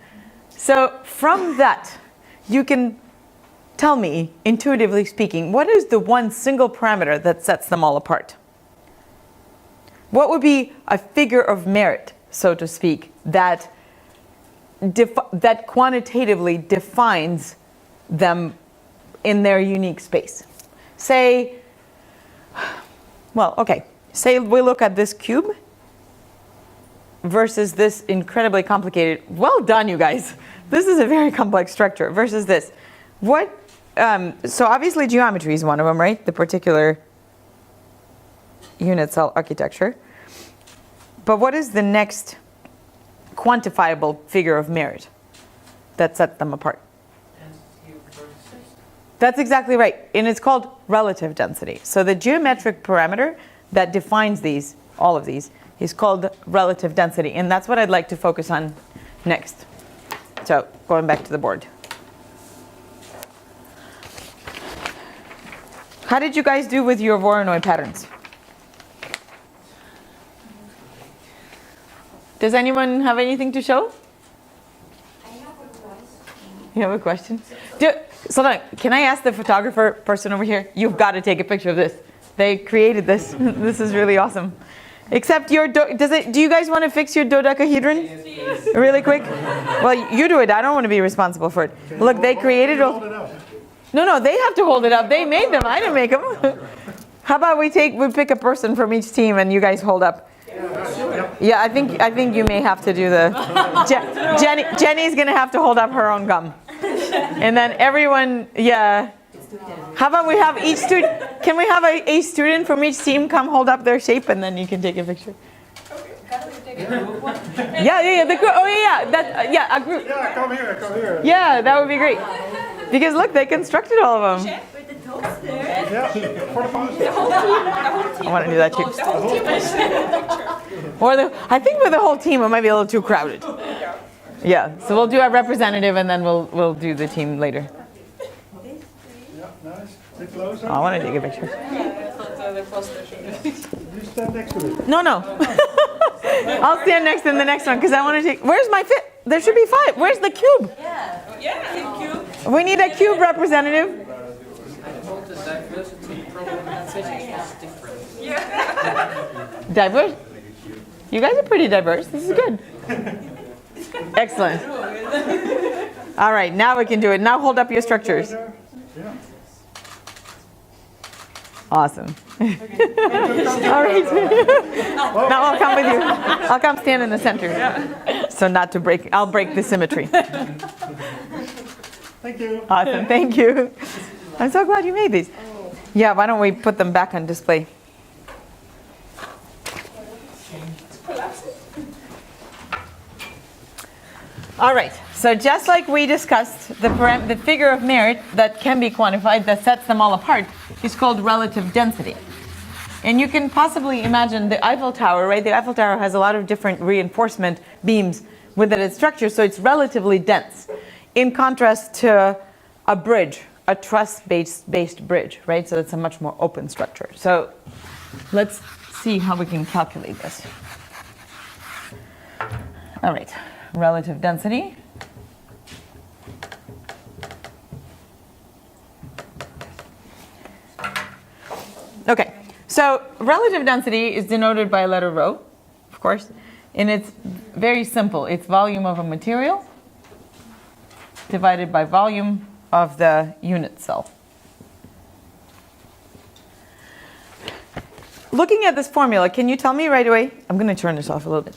So from that, you can tell me, intuitively speaking, what is the one single parameter that sets them all apart? What would be a figure of merit, so to speak, that quantitatively defines them in their unique space? Say we look at this cube versus this incredibly complicated, well done you guys, this is a very complex structure, versus this. So obviously geometry is one of them, right? The particular unit cell architecture. But what is the next quantifiable figure of merit that sets them apart? That's exactly right. And it's called relative density. So the geometric parameter that defines these, all of these, is called relative density. And that's what I'd like to focus on next. So going back to the board. How did you guys do with your Voronoi patterns? Does anyone have anything to show? I have a question. You have a question? Sultan, can I ask the photographer person over here? You've got to take a picture of this. They created this. This is really awesome. Except your, do you guys want to fix your dodecahedron? Yes. Really quick? Well, you do it. I don't want to be responsible for it. Look, they created No, they have to hold it up. They made them. I didn't make them. How about we pick a person from each team and you guys hold up? Yeah, I think you may have to do the. Jenny's gonna have to hold up her own gum, and then everyone. Yeah. How about we have each student? Can we have a student from each team come hold up their shape, and then you can take a picture? Yeah. The group. Oh yeah. A group. Yeah, come here. Yeah, that would be great. Because look, they constructed all of them. With the toaster. Yeah, for the poster. The whole team. I want to do that too. The whole team is Or I think with the whole team, it might be a little too crowded. Yeah. So we'll do our representative, and then we'll do the team later. Yeah, nice. Bit closer. Oh, I want to take a picture. You stand next to it. No. I'll stand next in the next one because I want to take. Where's my fit? There should be 5. Where's the cube? Yeah, cube. We need a cube representative. I thought the diversity problem in physics was different. Yeah. Diverse? You guys are pretty diverse. This is good. Excellent. All right, now we can do it. Now hold up your structures. Yeah. Awesome. All right. Now I'll come with you. I'll come stand in the center. So not to break, I'll break the symmetry. Thank you. Awesome, thank you. I'm so glad you made these. Yeah, why don't we put them back on display? All right, so just like we discussed, the figure of merit that can be quantified that sets them all apart is called relative density. And you can possibly imagine the Eiffel Tower, right? The Eiffel Tower has a lot of different reinforcement beams within its structure, so it's relatively dense. In contrast to a bridge, a truss-based bridge, right? So it's a much more open structure. So let's see how we can calculate this. All right, relative density. Okay, so relative density is denoted by a letter rho, of course, and it's very simple. It's volume of a material divided by volume of the unit cell. Looking at this formula, can you tell me right away? I'm going to turn this off a little bit.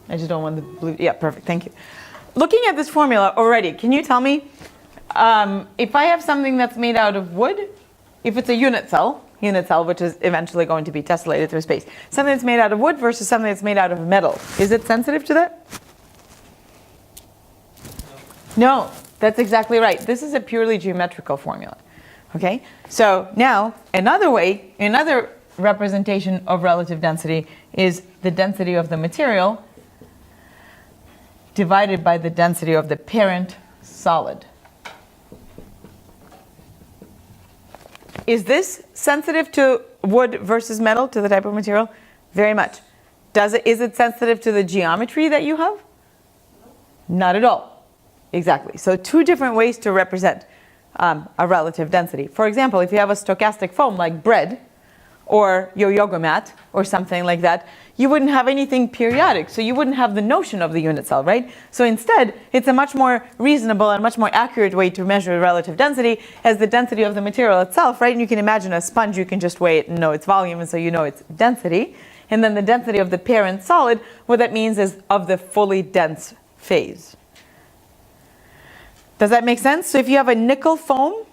I just don't want the blue. Yeah, perfect. Thank you. Looking at this formula already, can you tell me if I have something that's made out of wood, if it's a unit cell, which is eventually going to be tessellated through space, something that's made out of wood versus something that's made out of metal, is it sensitive to that? No, that's exactly right. This is a purely geometrical formula. Okay, so now another representation of relative density is the density of the material divided by the density of the parent solid. Is this sensitive to wood versus metal, to the type of material? Very much. Is it sensitive to the geometry that you have? Not at all. Exactly. So two different ways to represent a relative density. For example, if you have a stochastic foam like bread or your yoga mat or something like that, you wouldn't have anything periodic, so you wouldn't have the notion of the unit cell, right? So instead, it's a much more reasonable and much more accurate way to measure relative density as the density of the material itself, right? And you can imagine a sponge, you can just weigh it and know its volume, and so you know its density. And then the density of the parent solid, what that means is of the fully dense phase. Does that make sense? So if you have a nickel foam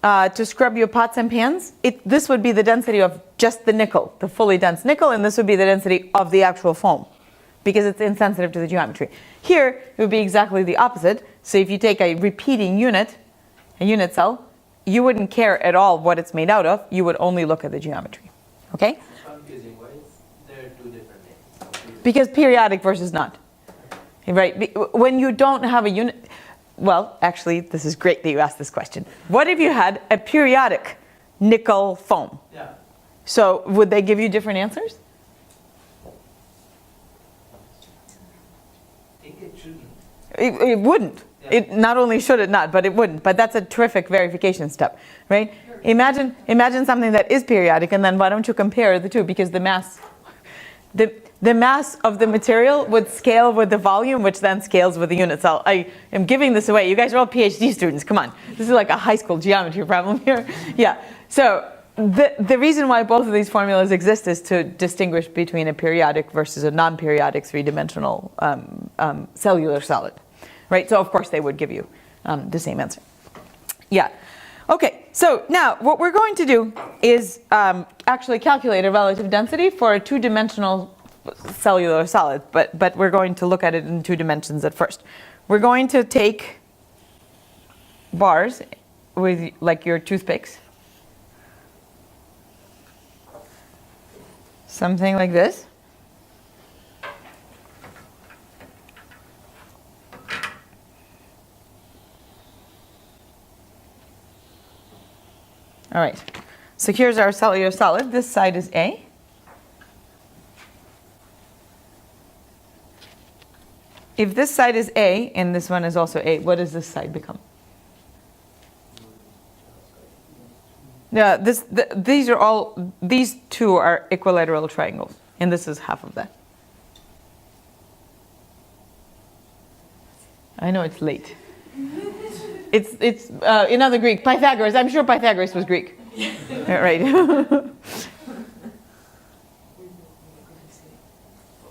to scrub your pots and pans, this would be the density of just the nickel, the fully dense nickel, and this would be the density of the actual foam because it's insensitive to the geometry. Here, it would be exactly the opposite. So if you take a repeating unit, a unit cell, you wouldn't care at all what it's made out of. You would only look at the geometry. Okay? It's confusing. Why is there two different names? Because periodic versus not. Right? When you don't have a unit... Well, actually, this is great that you asked this question. What if you had a periodic nickel foam? Yeah. So would they give you different answers? I think it shouldn't. It wouldn't. Yeah. It not only should it not, but it wouldn't. But that's a terrific verification step, right? Imagine something that is periodic, and then why don't you compare the two? Because the mass of the material would scale with the volume, which then scales with the unit cell. I am giving this away. You guys are all PhD students. Come on. This is like a high school geometry problem here. Yeah. So the reason why both of these formulas exist is to distinguish between a periodic versus a non-periodic three-dimensional cellular solid. Right? So, of course, they would give you the same answer. Yeah. Okay. So now what we're going to do is actually calculate a relative density for a two-dimensional cellular solid, but we're going to look at it in two dimensions at first. We're going to take bars with like your toothpicks, something like this. All right, so here's our cellular solid. This side is A. If this side is A and this one is also A, what does this side become? Yeah, these two are equilateral triangles, and this is half of that. I know it's late. It's another Greek, Pythagoras. I'm sure Pythagoras was Greek. Right.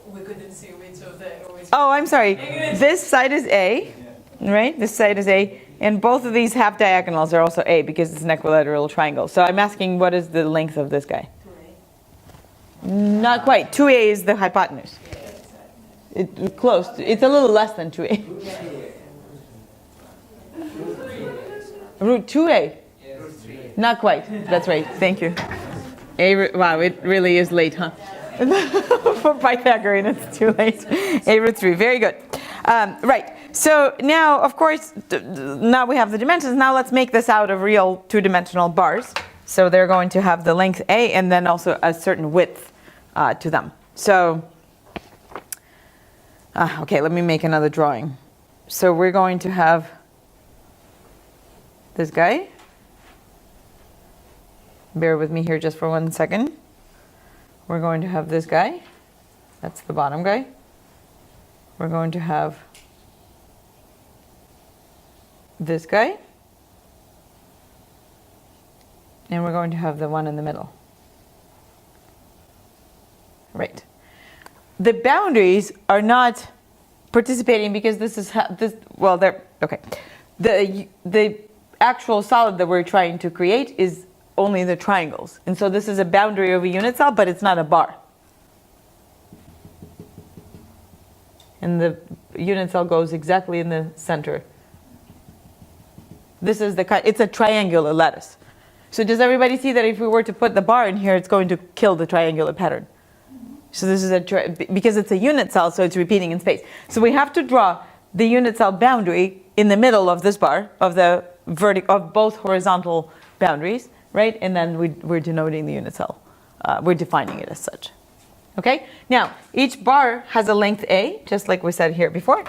We couldn't see which of the. Oh, I'm sorry. This side is A, right? This side is A. And both of these half diagonals are also A because it's an equilateral triangle. So I'm asking, what is the length of this guy? 2A. Not quite. 2A is the hypotenuse. It's close. It's a little less than 2A. Root 2A. Not quite. That's right. Thank you. Wow, it really is late, huh? For Pythagorean, it's too late. A root 3. Very good. Right. So now, of course, now we have the dimensions. Now let's make this out of real two-dimensional bars. So they're going to have the length A and then also a certain width to them. So, okay, let me make another drawing. So we're going to have this guy. Bear with me here just for 1 second. We're going to have this guy. That's the bottom guy. We're going to have this guy. And we're going to have the one in the middle. Right. The boundaries are not participating because this is well, they're okay. The actual solid that we're trying to create is only the triangles. And so this is a boundary of a unit cell, but it's not a bar. And the unit cell goes exactly in the center. This is it's a triangular lattice. So does everybody see that if we were to put the bar in here, it's going to kill the triangular pattern? So this is because it's a unit cell, so it's repeating in space. So we have to draw the unit cell boundary in the middle of this bar, of both horizontal boundaries, right? And then we're denoting the unit cell. We're defining it as such. Okay? Now, each bar has a length A, just like we said here before.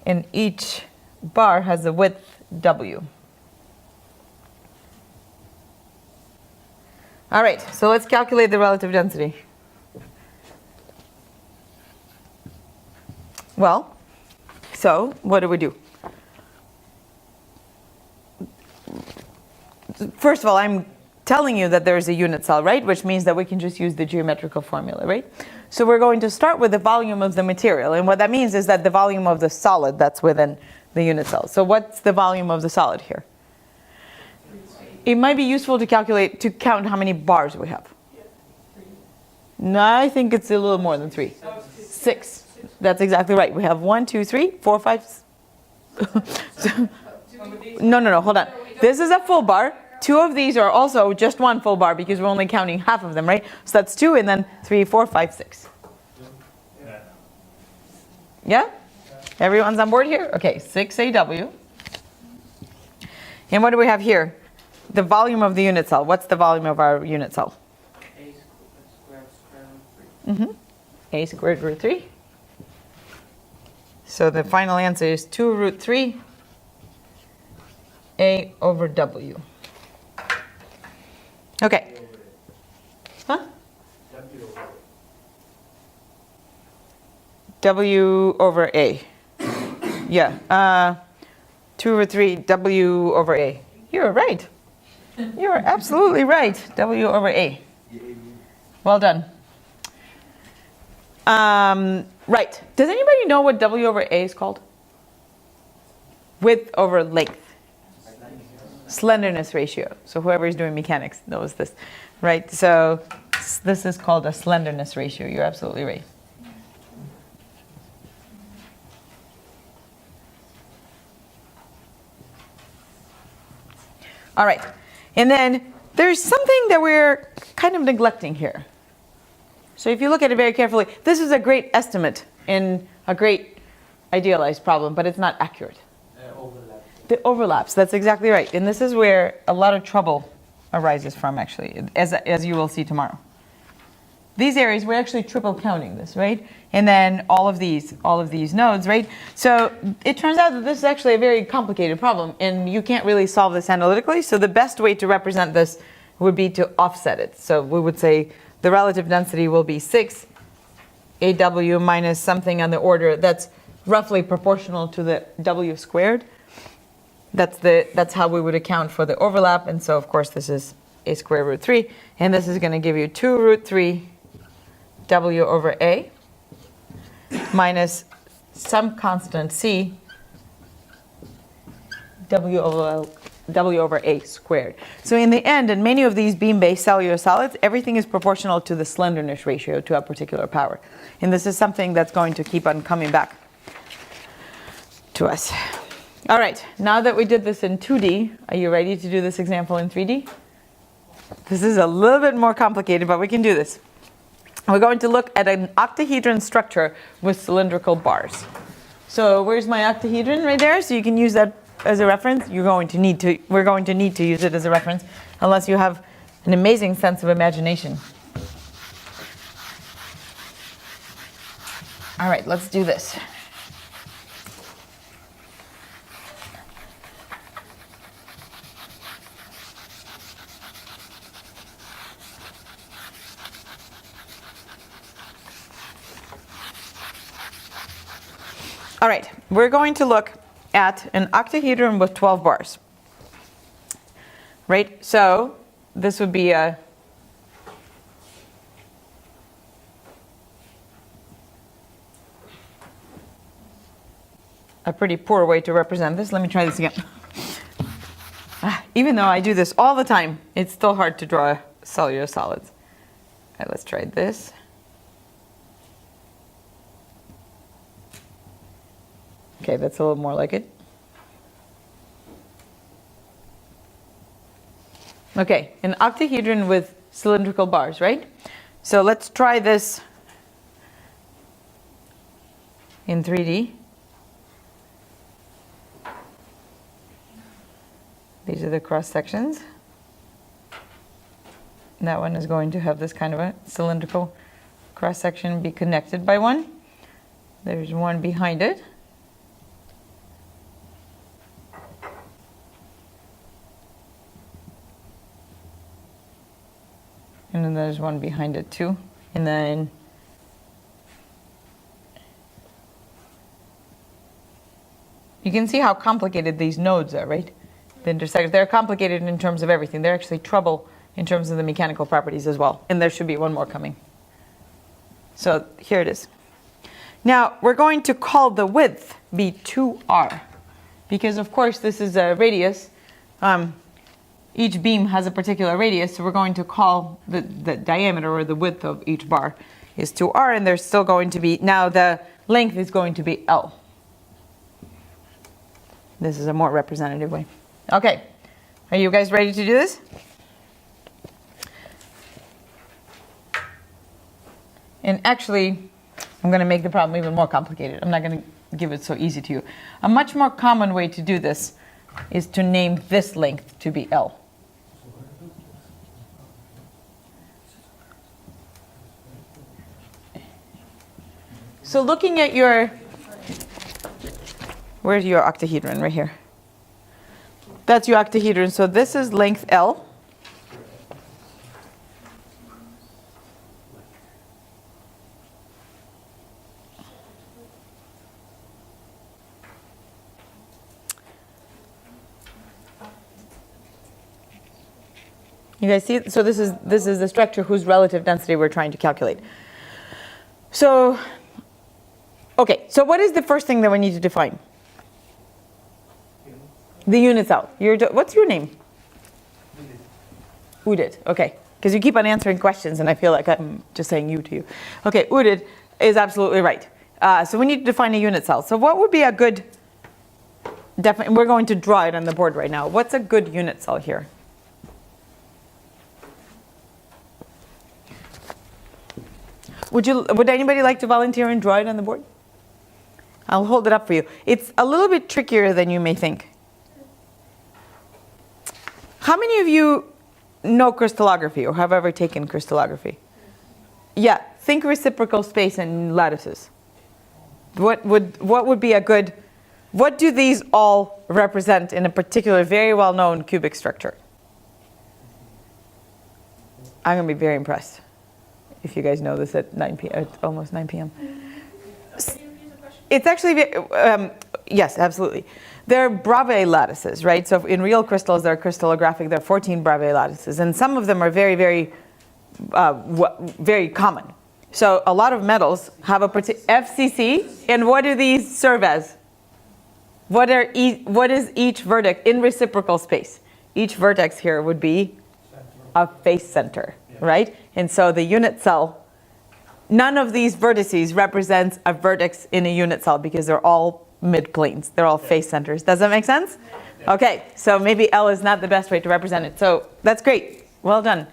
And each bar has a width W. All right, so let's calculate the relative density. Well, so what do? First of all, I'm telling you that there is a unit cell, right? Which means that we can just use the geometrical formula, right? So we're going to start with the volume of the material. And what that means is that the volume of the solid that's within the unit cell. So what's the volume of the solid here? It might be useful to count how many bars we have. No, I think it's a little more than 3. 6. That's exactly right. We have 1, 2, 3, 4, 5. No, hold on. This is a full bar. 2 of these are also just one full bar because we're only counting half of them, right? So that's 2 and then 3, 4, 5, 6. Yeah? Everyone's on board here? Okay, 6 AW. And what do we have here? The volume of the unit cell. What's the volume of our unit cell? A squared root 3. A squared root 3. So the final answer is 2 root 3 A over W. Okay. Huh? W over A. Yeah. 2 root 3 W over A. You're right. You're absolutely right. W over A. Well done. Right. Does anybody know what W over A is called? Width over length. Slenderness ratio. So whoever is doing mechanics knows this, right? So this is called a slenderness ratio. You're absolutely right. All right. And then there's something that we're kind of neglecting here. So if you look at it very carefully, this is a great estimate in a great idealized problem, but it's not accurate. The overlaps, that's exactly right. And this is where a lot of trouble arises from, actually, as you will see tomorrow. These areas, we're actually triple counting this, right? And then all of these nodes, right? So it turns out that this is actually a very complicated problem, and you can't really solve this analytically. So the best way to represent this would be to offset it. So we would say the relative density will be 6 AW minus something on the order that's roughly proportional to the W squared. That's how we would account for the overlap. And so, of course, this is a square root 3. And this is going to give you 2 root 3 w over a minus some constant c w over a squared. So in the end, in many of these beam-based cellular solids, everything is proportional to the slenderness ratio to a particular power. And this is something that's going to keep on coming back to us. All right, now that we did this in 2D, are you ready to do this example in 3D? This is a little bit more complicated, but we can do this. We're going to look at an octahedron structure with cylindrical bars. So where's my octahedron? Right there. So you can use that as a reference. We're going to need to use it as a reference, unless you have an amazing sense of imagination. All right, let's do this. All right, we're going to look at an octahedron with 12 bars. Right, so this would be a pretty poor way to represent this. Let me try this again. Even though I do this all the time, it's still hard to draw cellular solids. All right, let's try this. Okay, that's a little more like it. Okay, an octahedron with cylindrical bars, right? So let's try this in 3D. These are the cross sections. That one is going to have this kind of a cylindrical cross section be connected by one. There's one behind it. And then there's one behind it too. And then you can see how complicated these nodes are, right? The intersectors, they're complicated in terms of everything. They're actually trouble in terms of the mechanical properties as well. And there should be one more coming. So here it is. Now we're going to call the width be 2r, because of course this is a radius. Each beam has a particular radius, so we're going to call the diameter or the width of each bar is 2r, and there's still going to be, now the length is going to be L. This is a more representative way. Okay, are you guys ready to do this? And actually, I'm going to make the problem even more complicated. I'm not going to give it so easy to you. A much more common way to do this is to name this length to be L. So looking at your, where's your octahedron? Right here. That's your octahedron. So this is length L. You guys see? So this is the structure whose relative density we're trying to calculate. So, okay. So what is the first thing that we need to define? The unit cell. What's your name? Udit. Okay. Because you keep on answering questions, and I feel like I'm just saying you to you. Okay. Udit is absolutely right. So we need to define a unit cell. So what would be a good? We're going to draw it on the board right now. What's a good unit cell here? Would anybody like to volunteer and draw it on the board? I'll hold it up for you. It's a little bit trickier than you may think. How many of you know crystallography or have ever taken crystallography? Yeah, think reciprocal space and lattices. What would be a good, what do these all represent in a particular very well-known cubic structure? I'm going to be very impressed if you guys know this at 9 p.m. At almost 9 p.m. Can you repeat the question? It's actually, yes, absolutely. They're Bravais lattices, right? So in real crystals, they're crystallographic. There are 14 Bravais lattices, and some of them are very, very, very common. So a lot of metals have a particular FCC, and what do these serve as? What is each vertex in reciprocal space? Each vertex here would be a face center, right? And so the unit cell, none of these vertices represents a vertex in a unit cell because they're all mid-planes. They're all face centers. Does that make sense? Okay, so maybe L is not the best way to represent it. So that's great. Well done.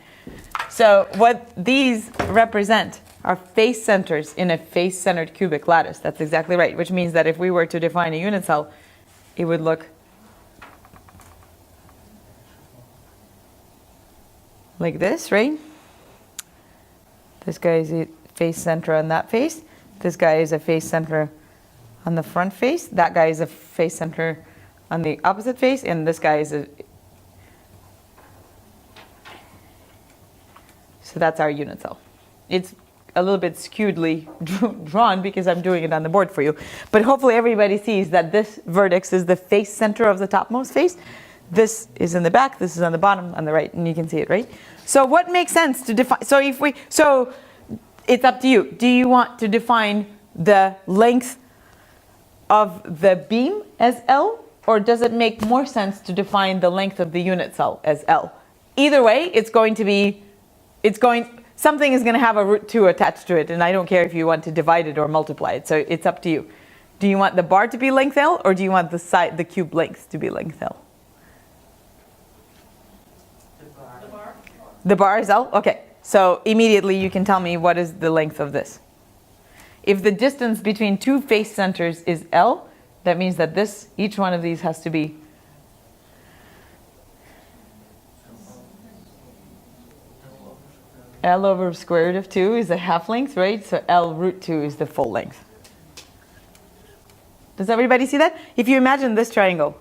So what these represent are face centers in a face-centered cubic lattice. That's exactly right, which means that if we were to define a unit cell, it would look like this, right? This guy is a face center on that face. This guy is a face center on the front face. That guy is a face center on the opposite face. And this guy is a... So that's our unit cell. It's a little bit skewedly drawn because I'm doing it on the board for you. But hopefully everybody sees that this vertex is the face center of the topmost face. This is in the back, this is on the bottom, on the right, and you can see it, right? So what makes sense to define? So it's up to you. Do you want to define the length of the beam as L, or does it make more sense to define the length of the unit cell as L? Either way, something is going to have a root 2 attached to it, and I don't care if you want to divide it or multiply it, so it's up to you. Do you want the bar to be length L, or do you want the cube length to be length L? The bar is L? Okay. So immediately you can tell me what is the length of this. If the distance between two face centers is L, that means that each one of these has to be L over square root of 2 is a half length, right? So L root 2 is the full length. Does everybody see that? If you imagine this triangle,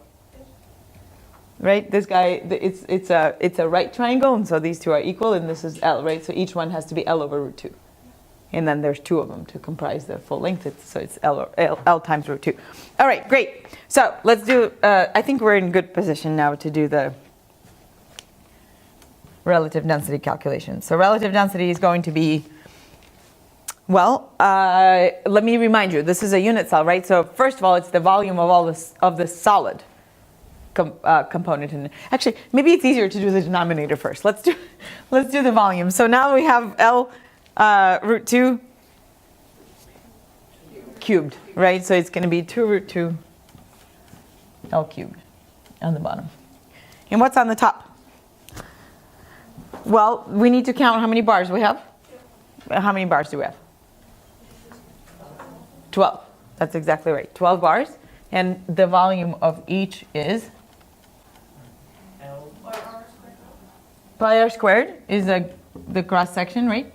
right? This guy, it's a right triangle, and so these two are equal, and this is L, right? So each one has to be L over root 2. And then there's two of them to comprise the full length. So it's L times root 2. All right, great. So let's do, I think we're in good position now to do the relative density calculation. So relative density is going to be, well, let me remind you, this is a unit cell, right? So first of all, it's the volume of all this, of the solid component in it. Actually, maybe it's easier to do the denominator first. Let's do the volume. So now we have L root 2 cubed, right? So it's going to be 2 root 2 L cubed on the bottom. And what's on the top? Well, we need to count how many bars we have. How many bars do we have? 12. That's exactly right. 12 bars. And the volume of each is? Pi r squared is the cross section, right?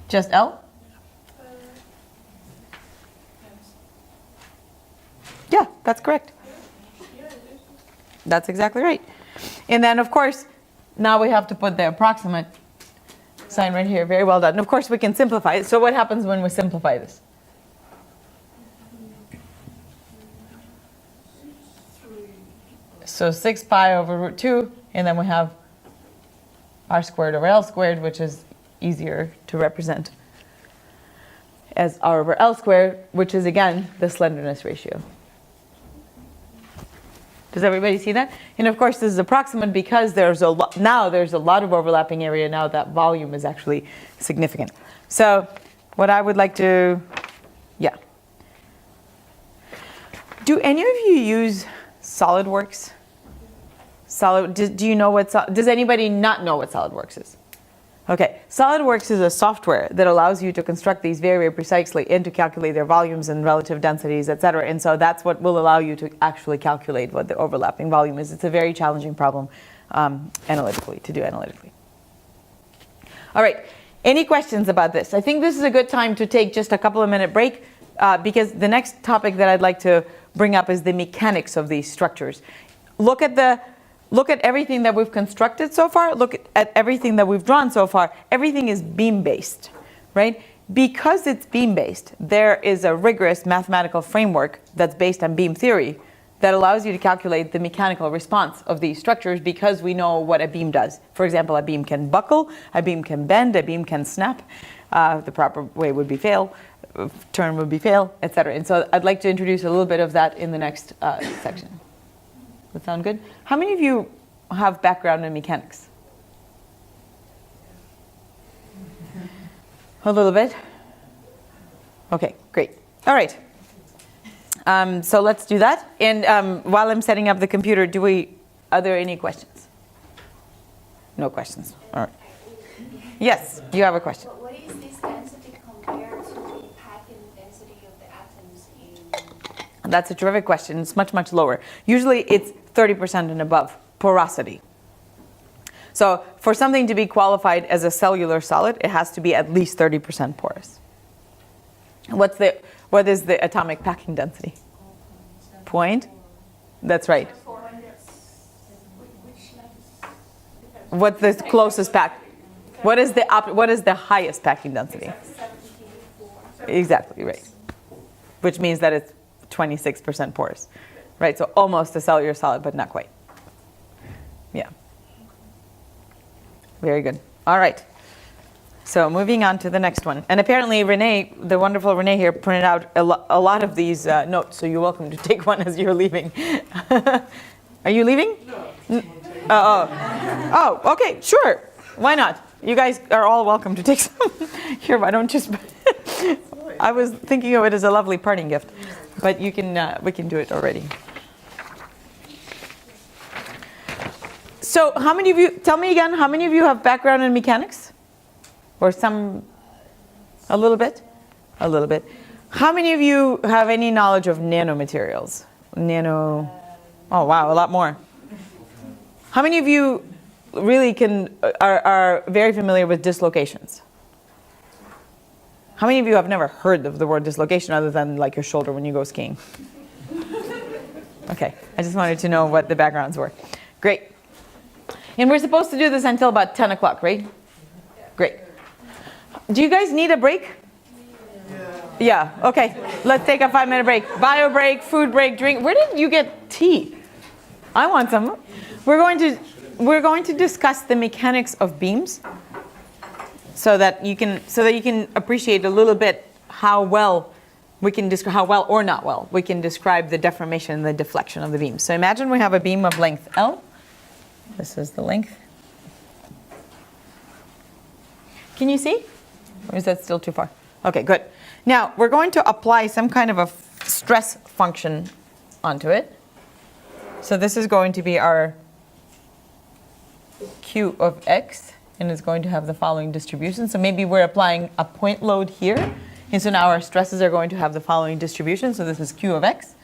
Just L? Yeah, that's correct. That's exactly right. And then, of course, now we have to put the approximate sign right here. Very well done. And of course, we can simplify it. So what happens when we simplify this? So 6 pi over root 2, and then we have r squared over L squared, which is easier to represent as r over L squared, which is, again, the slenderness ratio. Does everybody see that? And of course, this is approximate because there's a lot of overlapping area now that volume is actually significant. So what I would like to, yeah. Do any of you use SolidWorks? Do you know what, does anybody not know what SolidWorks is? Okay, SolidWorks is a software that allows you to construct these very, very precisely and to calculate their volumes and relative densities, etc. And so that's what will allow you to actually calculate what the overlapping volume is. It's a very challenging problem to do analytically. All right, any questions about this? I think this is a good time to take just a couple of minute break because the next topic that I'd like to bring up is the mechanics of these structures. Look at everything that we've constructed so far. Look at everything that we've drawn so far. Everything is beam-based, right? because it's beam-based, there is a rigorous mathematical framework that's based on beam theory that allows you to calculate the mechanical response of these structures because we know what a beam does. For example, a beam can buckle, a beam can bend, a beam can snap. The proper way would be fail, turn would be fail, etc. And so I'd like to introduce a little bit of that in the next section. Does that sound good? How many of you have background in mechanics? A little bit? Okay, great. All right. So let's do that. And while I'm setting up the computer, are there any questions? No questions. All right. Yes, you have a question. What is this density compared to the packing density of the atoms in? That's a terrific question. It's much, much lower. Usually it's 30% and above porosity. So for something to be qualified as a cellular solid, it has to be at least 30% porous. What is the atomic packing density? Point? That's right. What's the closest pack? What is the highest packing density? Exactly, right. Which means that it's 26% porous. Right, so almost a cellular solid, but not quite. Yeah. Very good. All right. So moving on to the next one. And apparently Renee, the wonderful Renee here, printed out a lot of these notes, so you're welcome to take one as you're leaving. Are you leaving? No. Oh, okay, sure. Why not? You guys are all welcome to take some. Here, why don't just... I was thinking of it as a lovely parting gift, but we can do it already. So how many of you, tell me again, how many of you have background in mechanics? Or a little bit? A little bit. How many of you have any knowledge of nanomaterials? Oh wow, a lot more. How many of you really are very familiar with dislocations? How many of you have never heard of the word dislocation other than like your shoulder when you go skiing? Okay, I just wanted to know what the backgrounds were. Great. And we're supposed to do this until about 10 o'clock, right? Great. Do you guys need a break? Yeah, okay. Let's take a 5-minute break. Bio break, food break, drink. Where did you get tea? I want some. We're going to discuss the mechanics of beams so that you can appreciate a little bit how well or not well we can describe the deformation and the deflection of the beam. So imagine we have a beam of length L. This is the length. Can you see? Or is that still too far? Okay, good. Now, we're going to apply some kind of a stress function onto it. So this is going to be our Q of x, and it's going to have the following distribution. So maybe we're applying a point load here, and so now our stresses are going to have the following distribution. So this is Q of x.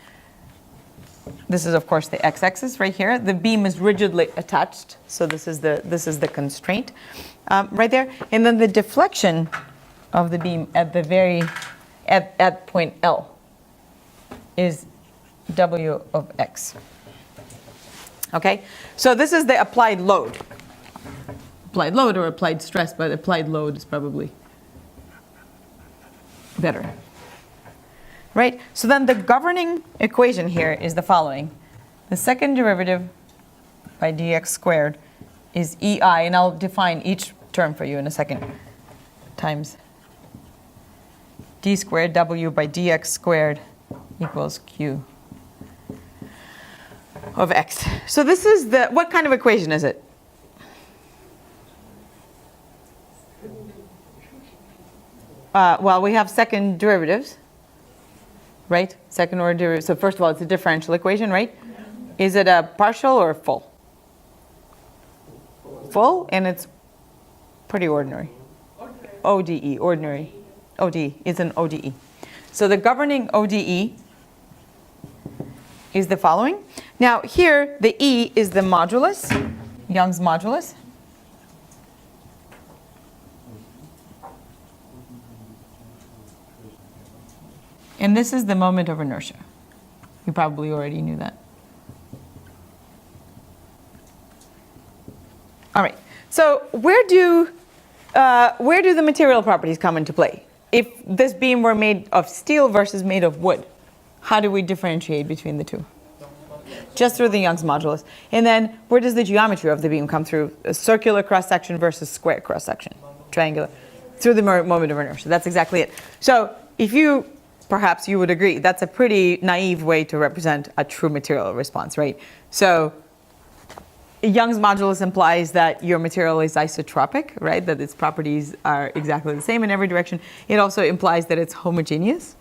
This is, of course, the x-axis right here. The beam is rigidly attached, so this is the constraint right there. And then the deflection of the beam at point L is W of x. Okay, so this is the applied load. Applied load or applied stress, but applied load is probably better. Right? So then the governing equation here is the following. The second derivative by dx squared is EI, and I'll define each term for you in a second, times d squared W by dx squared equals Q of x. So this is what kind of equation is it? Well, we have second derivatives. Right? Second order derivative. So first of all, it's a differential equation, right? Is it a partial or a full? Full, and it's pretty ordinary. ODE, ordinary. ODE, it's an ODE. So the governing ODE is the following. Now here, the E is the modulus, Young's modulus. And this is the moment of inertia. You probably already knew that. All right. So where do the material properties come into play? if this beam were made of steel versus made of wood, how do we differentiate between the two? Just through the Young's modulus. And then where does the geometry of the beam come through? A circular cross-section versus square cross-section, triangular, through the moment of inertia. That's exactly it. So if you, perhaps you would agree, that's a pretty naive way to represent a true material response, right? So Young's modulus implies that your material is isotropic, right? That its properties are exactly the same in every direction. It also implies that it's homogeneous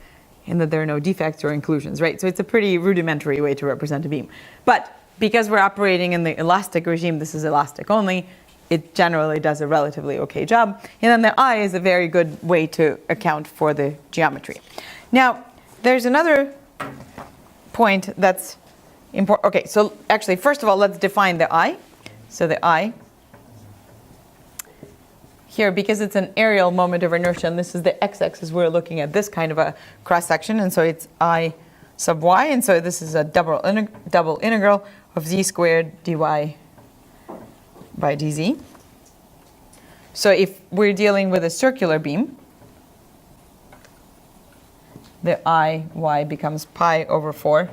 and that there are no defects or inclusions, right? So it's a pretty rudimentary way to represent a beam. But because we're operating in the elastic regime, this is elastic only, it generally does a relatively okay job. And then the eye is a very good way to account for the geometry. Now, there's another point that's important. Okay, so actually, first of all, let's define the eye. So the eye here, because it's an aerial moment of inertia, and this is the x-axis, we're looking at this kind of a cross-section, and so it's I sub y, and so this is a double integral of z squared dy by dz. So if we're dealing with a circular beam, the I becomes pi over 4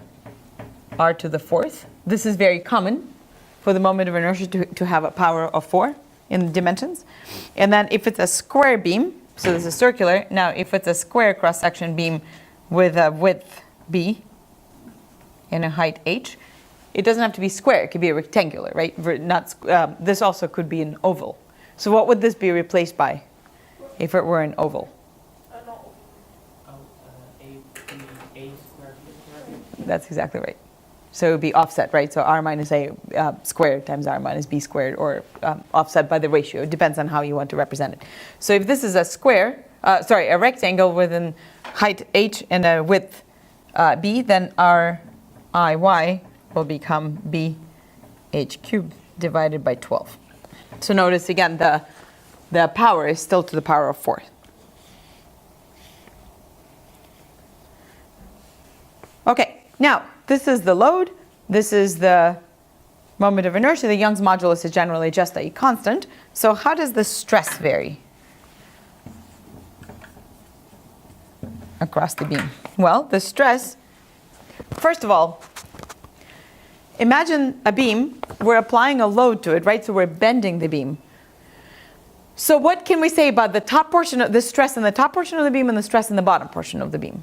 r to the fourth. This is very common for the moment of inertia to have a power of 4 in dimensions. And then if it's a square beam, so this is circular, now if it's a square cross-section beam with a width b and a height h, it doesn't have to be square, it could be a rectangular, right? This also could be an oval. So what would this be replaced by if it were an oval? A squared. That's exactly right. So it would be offset, right? So r minus a squared times r minus b squared, or offset by the ratio. It depends on how you want to represent it. So if this is a square, a rectangle with a height h and a width b, then r iy will become b h cubed divided by 12. So notice again, the power is still to the power of 4. Okay, now this is the load. This is the moment of inertia. The Young's modulus is generally just a constant. So how does the stress vary across the beam? Well, the stress, first of all, imagine a beam. We're applying a load to it, right? So we're bending the beam. So what can we say about the top portion of the stress in the top portion of the beam and the stress in the bottom portion of the beam?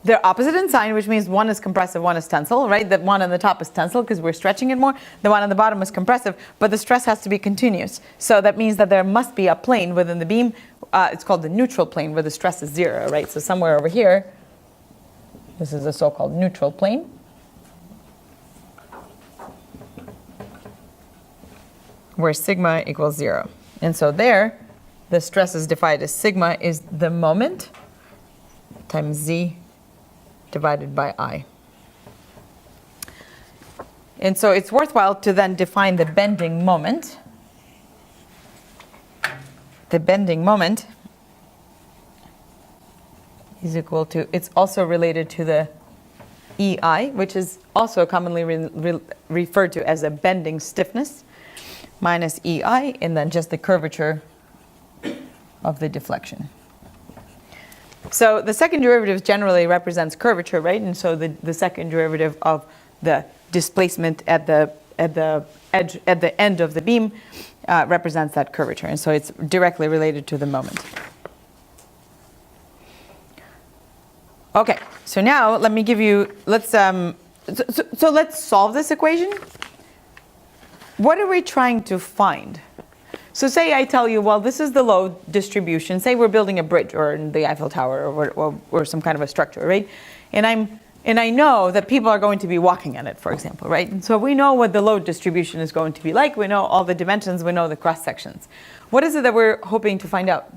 They're opposite in sign, which means one is compressive, one is tensile, right? The one on the top is tensile because we're stretching it more. The one on the bottom is compressive, but the stress has to be continuous. So that means that there must be a plane within the beam. It's called the neutral plane, where the stress is 0, right? So somewhere over here, this is a so-called neutral plane. Where sigma equals 0. And so there, the stress is defined as sigma is the moment times z divided by I. And so it's worthwhile to then define the bending moment. The bending moment is equal to, it's also related to the EI, which is also commonly referred to as a bending stiffness, minus EI, and then just the curvature of the deflection. So the second derivative generally represents curvature, right? And so the second derivative of the displacement at the edge, at the end of the beam represents that curvature. And so it's directly related to the moment. Okay, so now let me give you, let's solve this equation. What are we trying to find? So say I tell you, well, this is the load distribution. Say we're building a bridge or the Eiffel Tower or some kind of a structure, right? And I know that people are going to be walking on it, for example, right? And so we know what the load distribution is going to be like. We know all the dimensions. We know the cross sections. What is it that we're hoping to find out?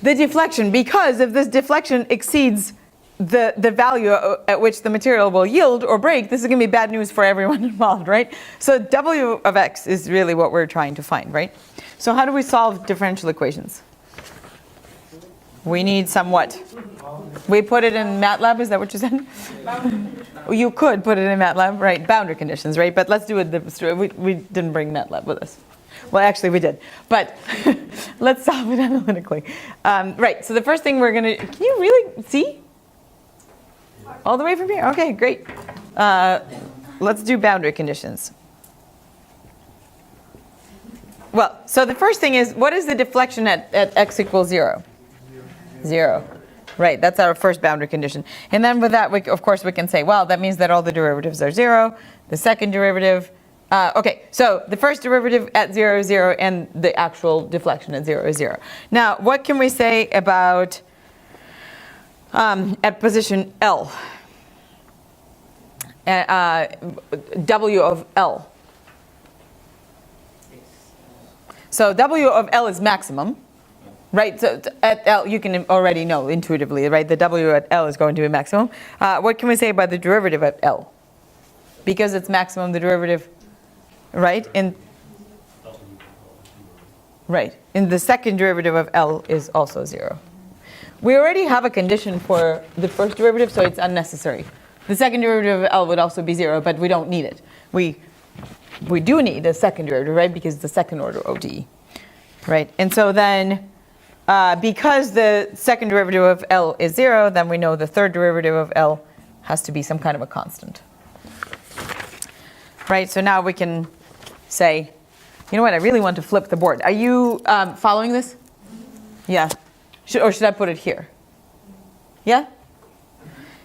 The deflection, because if this deflection exceeds the value at which the material will yield or break, this is going to be bad news for everyone involved, right? So W of x is really what we're trying to find, right? So how do we solve differential equations? We need some what? We put it in MATLAB, is that what you said? You could put it in MATLAB, right? Boundary conditions, right? But let's do it, we didn't bring MATLAB with us. Well, actually, we did. But let's solve it analytically. Right, so the first thing we're going to... Can you really see? All the way from here? Okay, great. Let's do boundary conditions. Well, so the first thing is, what is the deflection at x equals 0? 0. Right, that's our first boundary condition. And then with that, of course, we can say, well, that means that all the derivatives are 0. The second derivative... okay, so the first derivative at 0 is 0, and the actual deflection at 0 is 0. Now, what can we say about at position L? W of L. So W of L is maximum, right? So at L, you can already know intuitively, right? The W at L is going to be maximum. What can we say about the derivative at L? Because it's maximum, the derivative, right? Right. And the second derivative of L is also 0. We already have a condition for the first derivative, so it's unnecessary. The second derivative of L would also be 0, but we don't need it. We do need a second derivative, right? Because it's the second order ODE, right? And so then, because the second derivative of L is 0, then we know the third derivative of L has to be some kind of a constant, right? So now we can say, you know what? I really want to flip the board. Are you following this? Yeah. Or should I put it here? Yeah?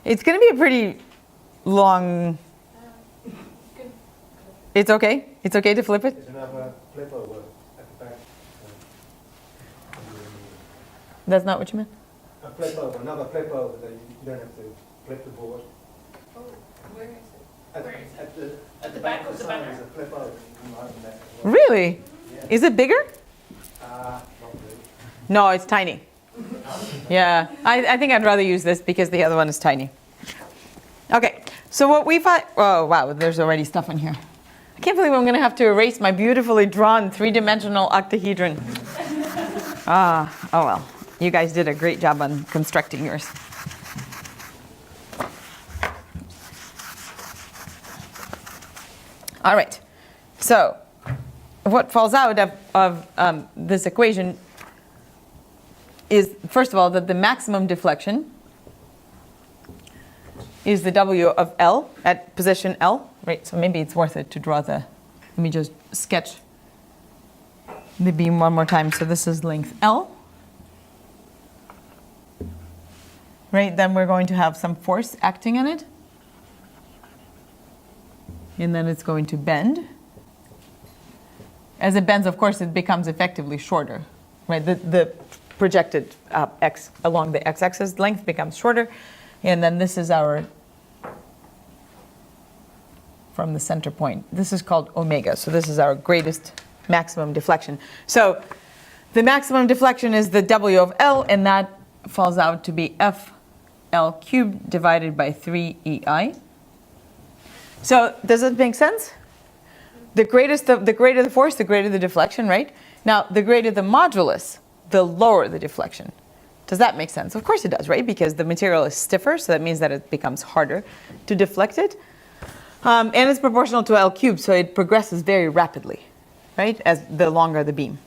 It's going to be a pretty long... It's okay? It's okay to flip it? There's another flip over at the back. That's not what you meant? A flip over, another flip over, that you don't have to flip the board. Oh, where is it? At the back of the sign banner. there's a flip over. You can open that as well. Really? Yeah. Is it bigger? Not really. No, it's tiny. Yeah, I think I'd rather use this because the other one is tiny. Okay, so what we find... Oh, wow, there's already stuff in here. I can't believe I'm going to have to erase my beautifully drawn three-dimensional octahedron. Oh well. You guys did a great job on constructing yours. All right. So what falls out of this equation is, first of all, that the maximum deflection is the W of L at position L, right? So maybe it's worth it to draw let me just sketch the beam one more time. So this is length L, right? Then we're going to have some force acting on it. And then it's going to bend. As it bends, of course, it becomes effectively shorter, right? The projected x along the x-axis length becomes shorter. And then this is our, from the center point, this is called omega. So this is our greatest maximum deflection. So the maximum deflection is the W of L, and that falls out to be FL cubed divided by 3EI. So does it make sense? The greater the force, the greater the deflection, right? Now, the greater the modulus, the lower the deflection. Does that make sense? Of course it does, right? Because the material is stiffer, so that means that it becomes harder to deflect it. And it's proportional to L cubed, so it progresses very rapidly, right? As the longer the beam.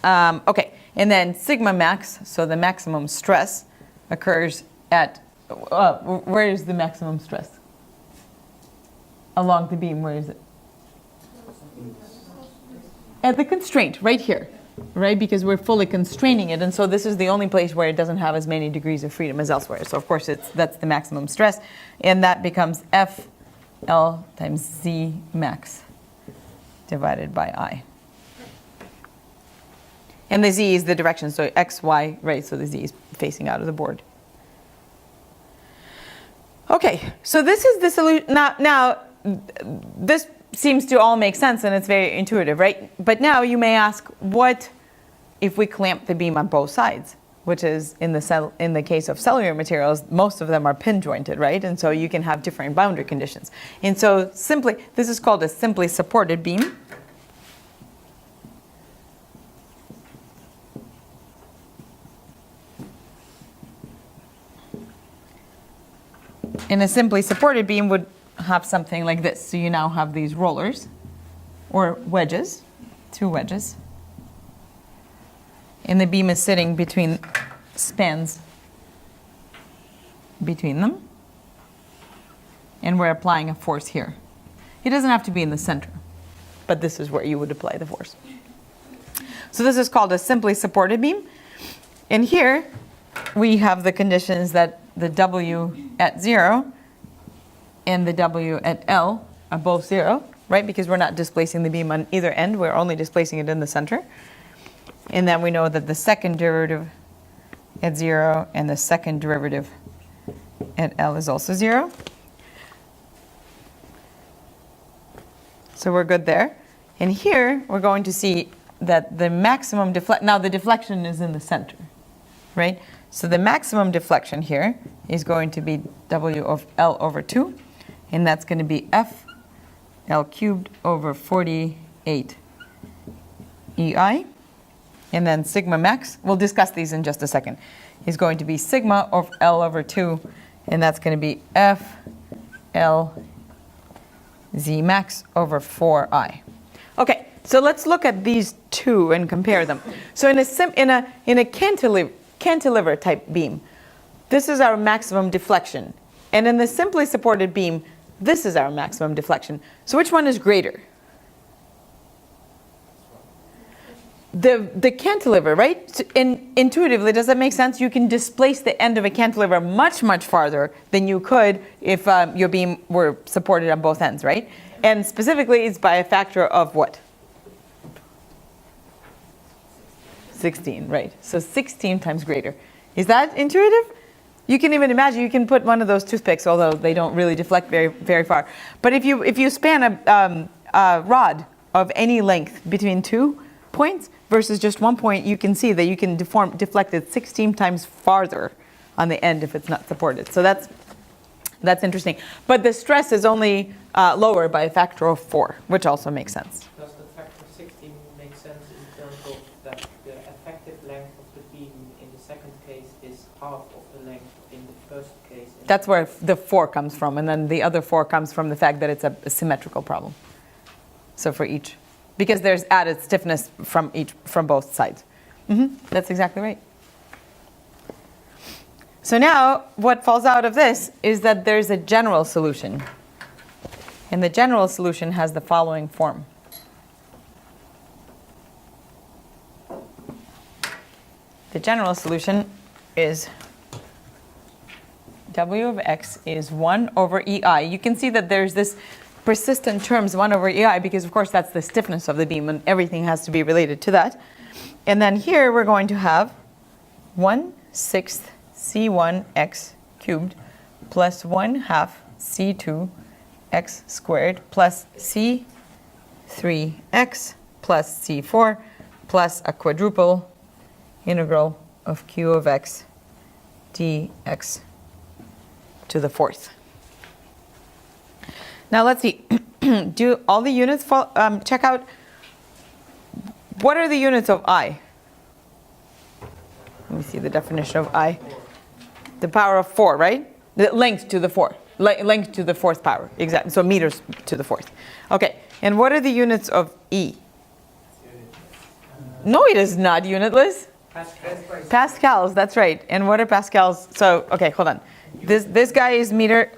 Okay, and then sigma max, so the maximum stress occurs at, where is the maximum stress? Along the beam, where is it? At the constraint, right here, right? Because we're fully constraining it, and so this is the only place where it doesn't have as many degrees of freedom as elsewhere. So of course that's the maximum stress, and that becomes FL times Z max divided by I. And the Z is the direction, so X, Y, right? So the Z is facing out of the board. Okay, so this is the solution. Now, this seems to all make sense and it's very intuitive, right? But now you may ask, what if we clamp the beam on both sides? Which is, in the case of cellular materials, most of them are pin jointed, right? And so you can have different boundary conditions. And so this is called a simply supported beam. And a simply supported beam would have something like this. So you now have these rollers. or wedges, 2 wedges. And the beam is sitting between spans between them. And we're applying a force here. It doesn't have to be in the center, but this is where you would apply the force. So this is called a simply supported beam. And here we have the conditions that the W at 0 and the W at L are both 0, right? Because we're not displacing the beam on either end, we're only displacing it in the center. And then we know that the second derivative at 0 and the second derivative at L is also 0. So we're good there. And here we're going to see that the maximum now the deflection is in the center, right? So the maximum deflection here is going to be W of L over 2, and that's going to be F L cubed over 48 EI. And then sigma max, we'll discuss these in just a second, is going to be sigma of L over 2, and that's going to be F L Z max over 4I. Okay, so let's look at these two and compare them. So in a cantilever type beam, this is our maximum deflection. And in the simply supported beam, this is our maximum deflection. So which one is greater? The cantilever, right? So intuitively, does that make sense? You can displace the end of a cantilever much, much farther than you could if your beam were supported on both ends, right? And specifically, it's by a factor of what? 16, right? So 16 times greater. Is that intuitive? You can even imagine, you can put one of those toothpicks, although they don't really deflect very, very far. But if you span a rod of any length between 2 points versus just 1 point, you can see that you can deflect it 16 times farther on the end if it's not supported. So that's interesting. But the stress is only lower by a factor of 4, which also makes sense. Does the factor 16 make sense in terms of that the effective length of the beam in the second case is half of the length in the first case? That's where the 4 comes from, and then the other 4 comes from the fact that it's a symmetrical problem. So for each, because there's added stiffness from both sides. That's exactly right. So now what falls out of this is that there's a general solution. And the general solution has the following form. The general solution is W of x is 1 over EI. You can see that there's this persistent terms 1 over EI because of course that's the stiffness of the beam and everything has to be related to that. And then here we're going to have 1/6 C1 x cubed plus 1/2 C2 x squared plus C3 x plus C4 plus a quadruple integral of q of x dx to the 4th. Now let's see. Do all the units check out? What are the units of I? Let me see the definition of I. The power of 4, right? The length to the 4. Length to the 4th power. Exactly. So meters to the 4th. Okay. And what are the units of E? No, it is not unitless. Pascals, that's right. And what are pascals? So, okay, hold on. This guy is meter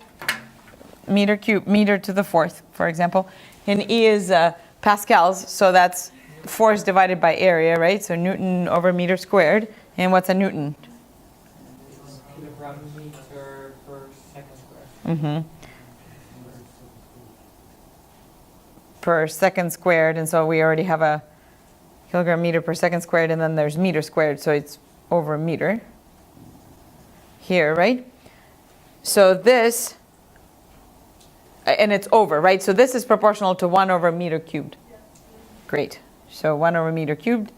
cube, meter to the 4th, for example. And E is pascals, so that's force divided by area, right? So Newton over meter squared. And what's a Newton? Kilogram meter per second squared. Per second squared, and so we already have a kilogram meter per second squared, and then there's meter squared, so it's over a meter here, right? So this, and it's over, right? So this is proportional to 1 over meter cubed. Great. So 1 over meter cubed.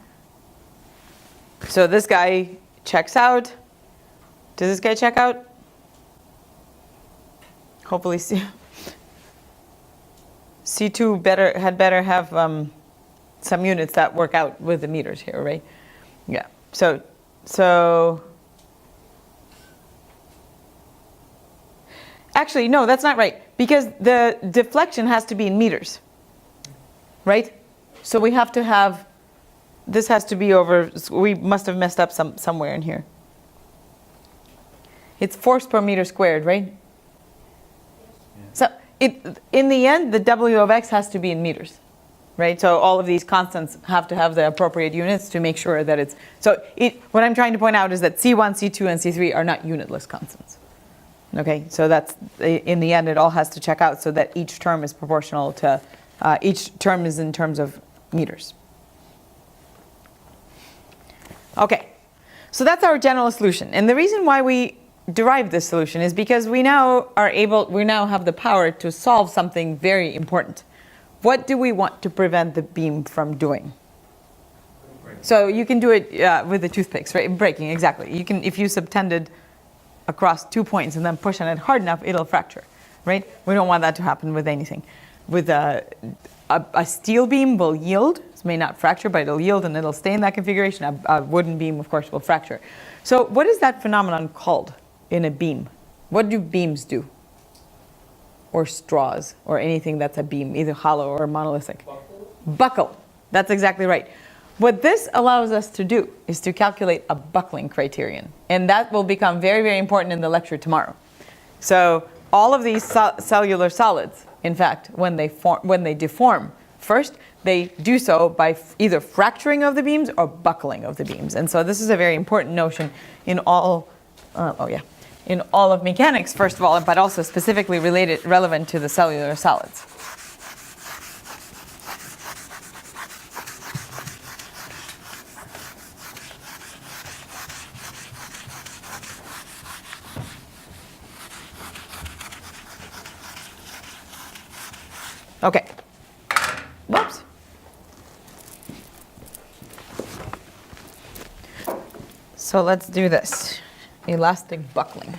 So this guy checks out. Does this guy check out? Hopefully C2 had better have some units that work out with the meters here, right? Yeah. So actually, no, that's not right. Because the deflection has to be in meters. right? So we have to have, this has to be over, we must have messed up somewhere in here. It's force per meter squared, right? So in the end, the W of x has to be in meters, right? So all of these constants have to have the appropriate units to make sure that it's, so what I'm trying to point out is that C1, C2, and C3 are not unitless constants. Okay, so that's, in the end, it all has to check out so that each term is proportional to, each term is in terms of meters. Okay, so that's our general solution. And the reason why we derived this solution is because we now have the power to solve something very important. What do we want to prevent the beam from doing? So you can do it with the toothpicks, right? Breaking, exactly. You can, if you subtended across 2 points and then push on it hard enough, it'll fracture, right? We don't want that to happen with anything. With a steel beam will yield. It may not fracture, but it'll yield and it'll stay in that configuration. A wooden beam, of course, will fracture. So what is that phenomenon called in a beam? What do beams do? Or straws, or anything that's a beam, either hollow or monolithic? Buckle. That's exactly right. What this allows us to do is to calculate a buckling criterion. And that will become very, very important in the lecture tomorrow. So all of these cellular solids, in fact, when they deform, first, they do so by either fracturing of the beams or buckling of the beams. And so this is a very important notion in all, in all of mechanics, first of all, but also specifically relevant to the cellular solids. Okay. Whoops. So let's do this. Elastic buckling.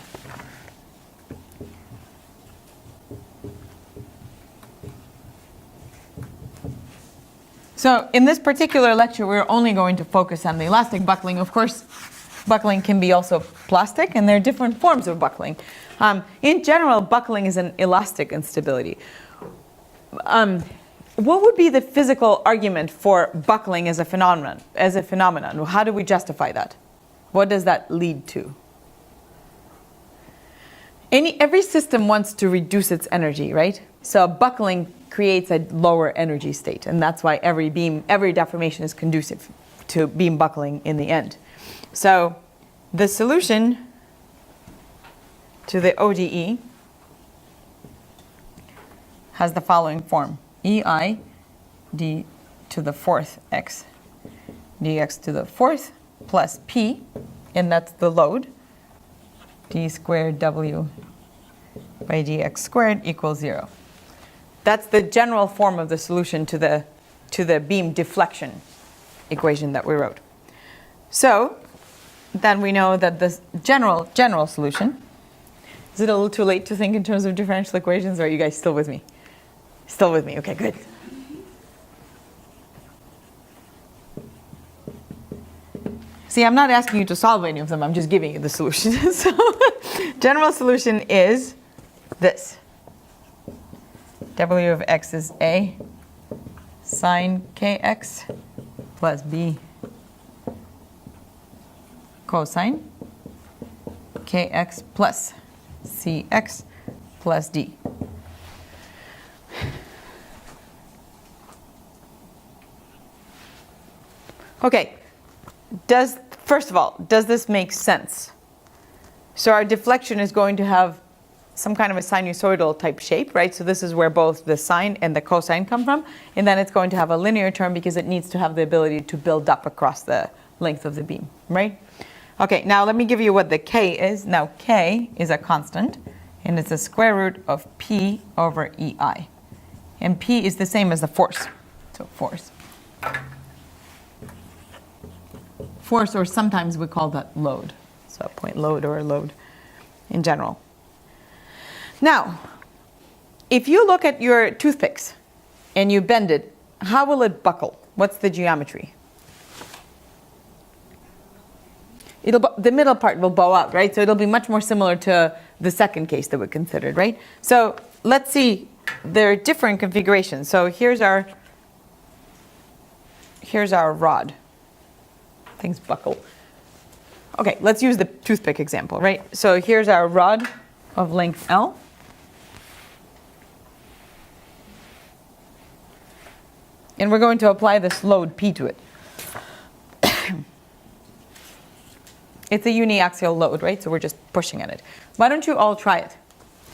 So in this particular lecture, we're only going to focus on the elastic buckling. Of course, buckling can be also plastic, and there are different forms of buckling. In general, buckling is an elastic instability. What would be the physical argument for buckling as a phenomenon? How do we justify that? What does that lead to? Every system wants to reduce its energy, right? So buckling creates a lower energy state, and that's why every deformation is conducive to beam buckling in the end. So the solution to the ODE has the following form: EI d to the fourth x dx to the fourth plus p, and that's the load, d squared w by dx squared equals 0. That's the general form of the solution to the beam deflection equation that we wrote. So then we know that the general solution, is it a little too late to think in terms of differential equations, or are you guys still with me? Still with me, okay, good. See, I'm not asking you to solve any of them, I'm just giving you the solution. So general solution is this. W of x is a sine kx plus b cosine kx plus cx plus d. Okay, first of all, does this make sense? So our deflection is going to have some kind of a sinusoidal type shape, right? So this is where both the sine and the cosine come from. And then it's going to have a linear term because it needs to have the ability to build up across the length of the beam, right? Okay, now let me give you what the k is. Now k is a constant, and it's a square root of p over ei. And p is the same as the force. So force. Force, or sometimes we call that load. So a point load or a load in general. Now, if you look at your toothpicks and you bend it, how will it buckle? What's the geometry? The middle part will bow out, right? So it'll be much more similar to the second case that we considered, right? So let's see, there are different configurations. So here's our here's our rod. Things buckle. Okay, let's use the toothpick example, right? So here's our rod of length L. And we're going to apply this load P to it. It's a uniaxial load, right? So we're just pushing at it. Why don't you all try it?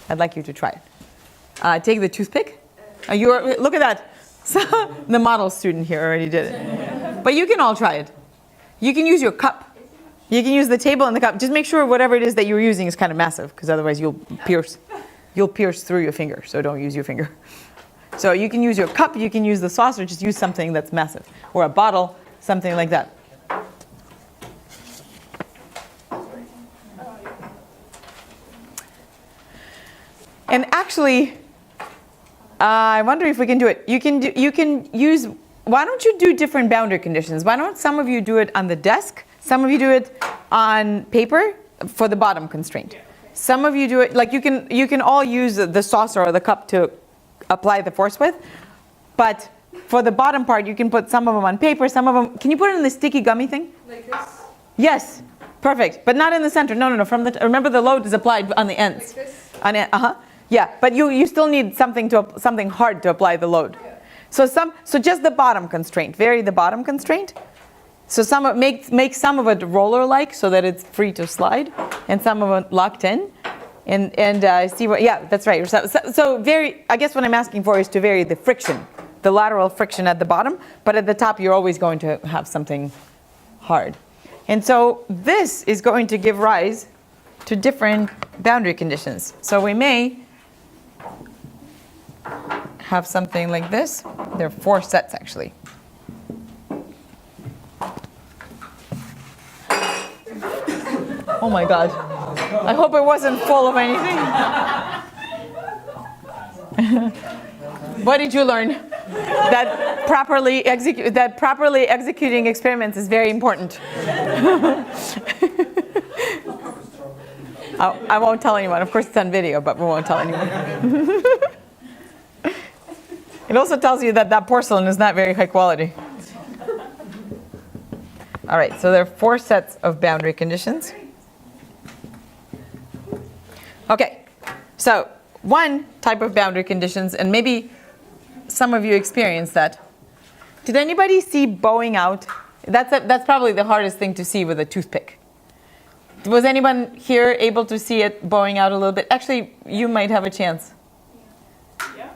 I'd like you to try it. Take the toothpick. Look at that. So, the model student here already did it. But you can all try it. You can use your cup. You can use the table and the cup. Just make sure whatever it is that you're using is kind of massive, because otherwise you'll pierce through your finger. So don't use your finger. So you can use your cup, you can use the saucer, just use something that's massive. Or a bottle, something like that. And actually, I wonder if we can do it. You can use, why don't you do different boundary conditions? Why don't some of you do it on the desk? Some of you do it on paper for the bottom constraint. Some of you do it, like you can all use the saucer or the cup to apply the force with. But for the bottom part, you can put some of them on paper, some of them, can you put it in the sticky gummy thing? Like this? Yes, perfect. But not in the center. No. Remember the load is applied on the ends. Like this? On it, yeah, but you still need something hard to apply the load. Yeah. So just the bottom constraint. Vary the bottom constraint. So make some of it roller-like so that it's free to slide, and some of it locked in, and see what. Yeah, that's right. So vary. I guess what I'm asking for is to vary the friction, the lateral friction at the bottom, but at the top you're always going to have something hard, and so this is going to give rise to different boundary conditions. So we may have something like this. There are 4 sets actually. Oh my God. I hope it wasn't full of anything. What did you learn? That properly executing experiments is very important. I won't tell anyone. Of course it's on video, but we won't tell anyone. It also tells you that porcelain is not very high quality. All right, so there are 4 sets of boundary conditions. Okay, so one type of boundary conditions, and maybe some of you experienced that. Did anybody see bowing out? That's probably the hardest thing to see with a toothpick. Was anyone here able to see it bowing out a little bit? Actually, you might have a chance. Yeah.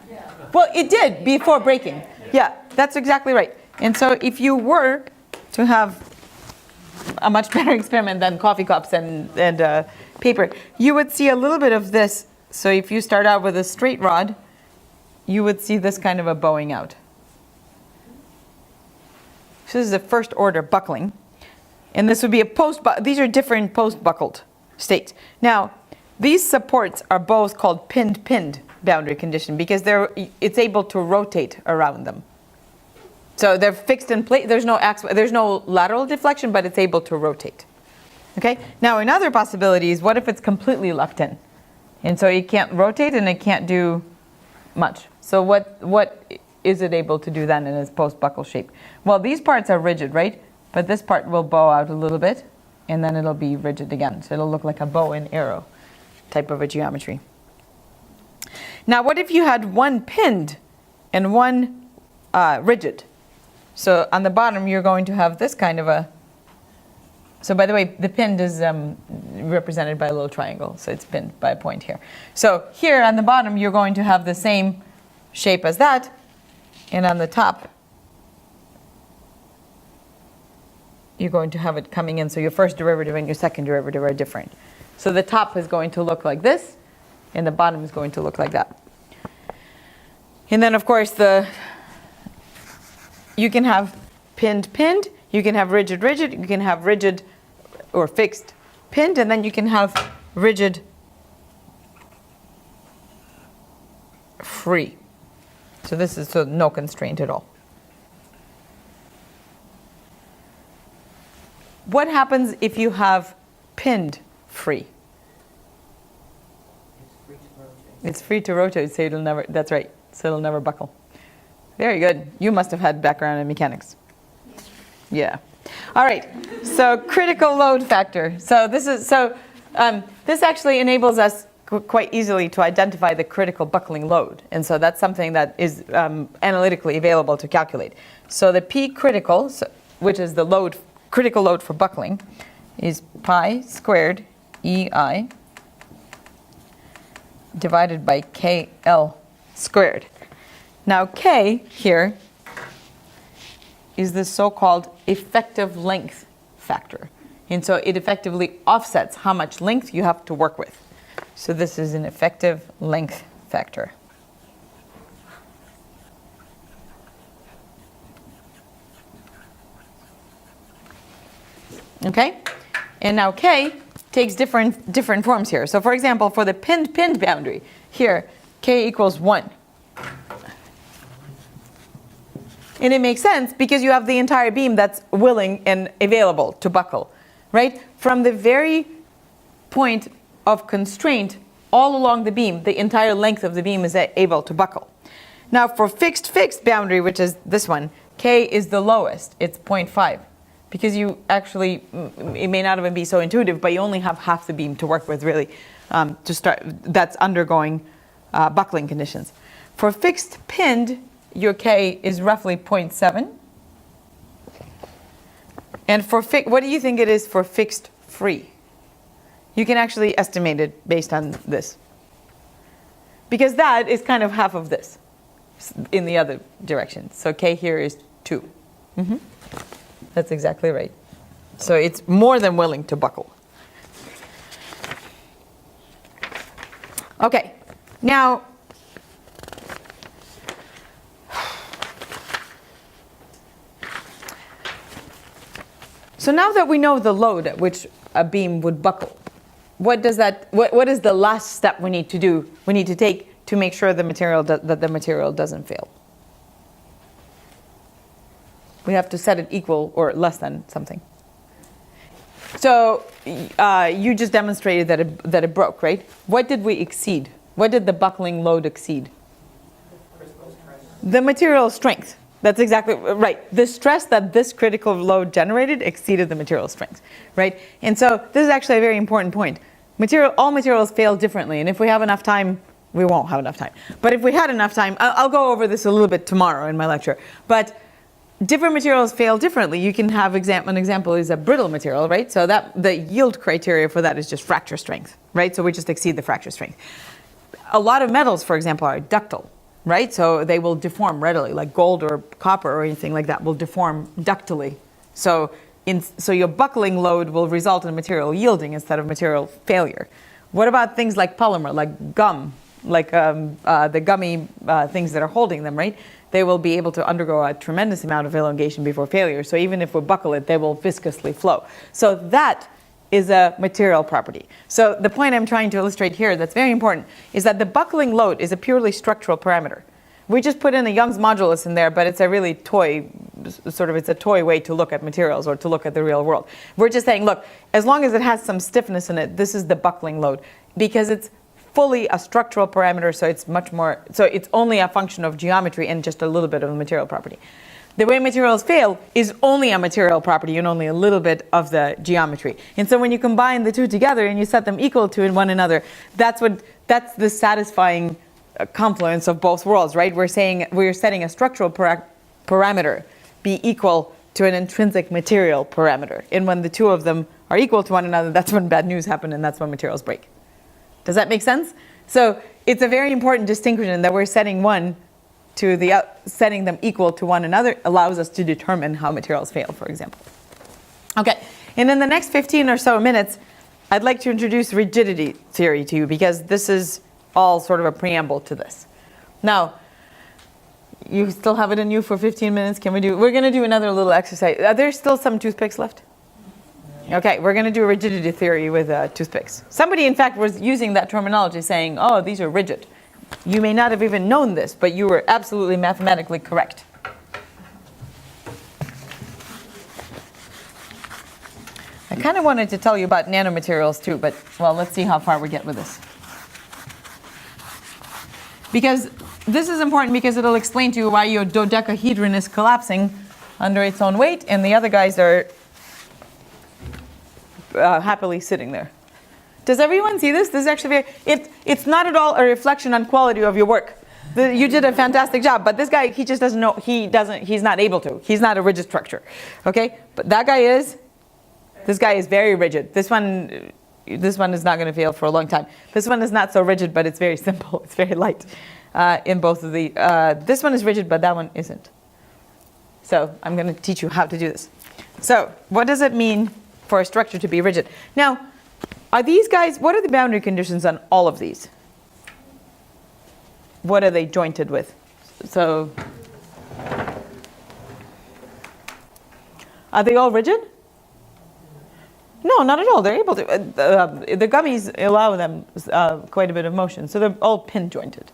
Well, it did before breaking. Yeah, that's exactly right. And so if you were to have a much better experiment than coffee cups and paper, you would see a little bit of this. So if you start out with a straight rod, you would see this kind of a bowing out. So this is the first order buckling. And this would be these are different post-buckled states. Now, these supports are both called pinned boundary condition because it's able to rotate around them. So they're fixed in place. There's no lateral deflection, but it's able to rotate. Okay? Now, another possibility is what if it's completely locked in? And so it can't rotate and it can't do much. So what is it able to do then in its post-buckle shape? Well, these parts are rigid, right? But this part will bow out a little bit, and then it'll be rigid again. So it'll look like a bow and arrow type of a geometry. Now, what if you had one pinned and one rigid? So on the bottom, you're going to have this kind of a... So by the way, the pinned is represented by a little triangle. So it's pinned by a point here. So here on the bottom, you're going to have the same shape as that. And on the top, you're going to have it coming in. So your first derivative and your second derivative are different. So the top is going to look like this, and the bottom is going to look like that. And then, of course, you can have pinned, you can have rigid, you can have rigid or fixed pinned, and then you can have rigid free. So this is no constraint at all. What happens if you have pinned free? It's free to rotate, so it'll never, that's right, so it'll never buckle. Very good. You must have had background in mechanics. Yeah. All right. So critical load factor. So this actually enables us quite easily to identify the critical buckling load, and so that's something that is analytically available to calculate. So the P critical, which is the load, critical load for buckling, is pi squared EI divided by KL squared. Now K here is the so-called effective length factor. And so it effectively offsets how much length you have to work with. So this is an effective length factor. Okay? And now K takes different forms here. So for example, for the pinned boundary, here, K equals 1. And it makes sense because you have the entire beam that's willing and available to buckle, right? From the very point of constraint all along the beam, the entire length of the beam is able to buckle. Now for fixed boundary, which is this one, K is the lowest, it's 0.5. Because you actually, it may not even be so intuitive, but you only have half the beam to work with really to start, that's undergoing buckling conditions. For fixed pinned, your K is roughly 0.7. And for what do you think it is for fixed free? You can actually estimate it based on this. Because that is kind of half of this in the other direction. So K here is 2. Mm-hmm. That's exactly right. So it's more than willing to buckle. Okay, now, so now that we know the load at which a beam would buckle, what is the last step we need to do, we need to take to make sure that the material doesn't fail? We have to set it equal or less than something. So you just demonstrated that it broke, right? What did we exceed? What did the buckling load exceed? The material strength. That's exactly right. The stress that this critical load generated exceeded the material strength, right? And so this is actually a very important point. All materials fail differently, and if we have enough time, we won't have enough time. But if we had enough time, I'll go over this a little bit tomorrow in my lecture. But different materials fail differently. You can have an example is a brittle material, right? So that the yield criteria for that is just fracture strength, right? So we just exceed the fracture strength. A lot of metals, for example, are ductile, right? So they will deform readily, like gold or copper or anything like that will deform ductilely. So your buckling load will result in material yielding instead of material failure. What about things like polymer, like gum, like the gummy things that are holding them, right? They will be able to undergo a tremendous amount of elongation before failure. So even if we buckle it, they will viscously flow. So that is a material property. So the point I'm trying to illustrate here that's very important is that the buckling load is a purely structural parameter. We just put in a Young's modulus in there, but it's a really it's a toy way to look at materials or to look at the real world. We're just saying, look, as long as it has some stiffness in it, this is the buckling load because it's fully a structural parameter, so it's only a function of geometry and just a little bit of a material property. The way materials fail is only a material property and only a little bit of the geometry. And so when you combine the two together and you set them equal to one another, that's the satisfying confluence of both worlds, right? We're setting a structural parameter be equal to an intrinsic material parameter. And when the two of them are equal to one another, that's when bad news happens and that's when materials break. Does that make sense? So it's a very important distinction that we're setting them equal to one another allows us to determine how materials fail, for example. Okay, and in the next 15 or so minutes, I'd like to introduce rigidity theory to you because this is all sort of a preamble to this. Now, you still have it in you for 15 minutes? We're going to do another little exercise. Are there still some toothpicks left? Okay, we're going to do rigidity theory with toothpicks. Somebody, in fact, was using that terminology saying, oh, these are rigid. You may not have even known this, but you were absolutely mathematically correct. I kind of wanted to tell you about nanomaterials too, but, well, let's see how far we get with this. Because this is important because it'll explain to you why your dodecahedron is collapsing under its own weight, and the other guys are happily sitting there. Does everyone see this? This is actually it's not at all a reflection on quality of your work. You did a fantastic job, but this guy, he just doesn't know, he's not able to. He's not a rigid structure, okay? But that guy is. This guy is very rigid. This one is not going to fail for a long time. This one is not so rigid, but it's very simple. It's very light in both of the, this one is rigid, but that one isn't. So I'm going to teach you how to do this. So what does it mean for a structure to be rigid? Now, are these guys, what are the boundary conditions on all of these? What are they jointed with? So, are they all rigid? No, not at all. They're able to. The gummies allow them quite a bit of motion, so they're all pin jointed.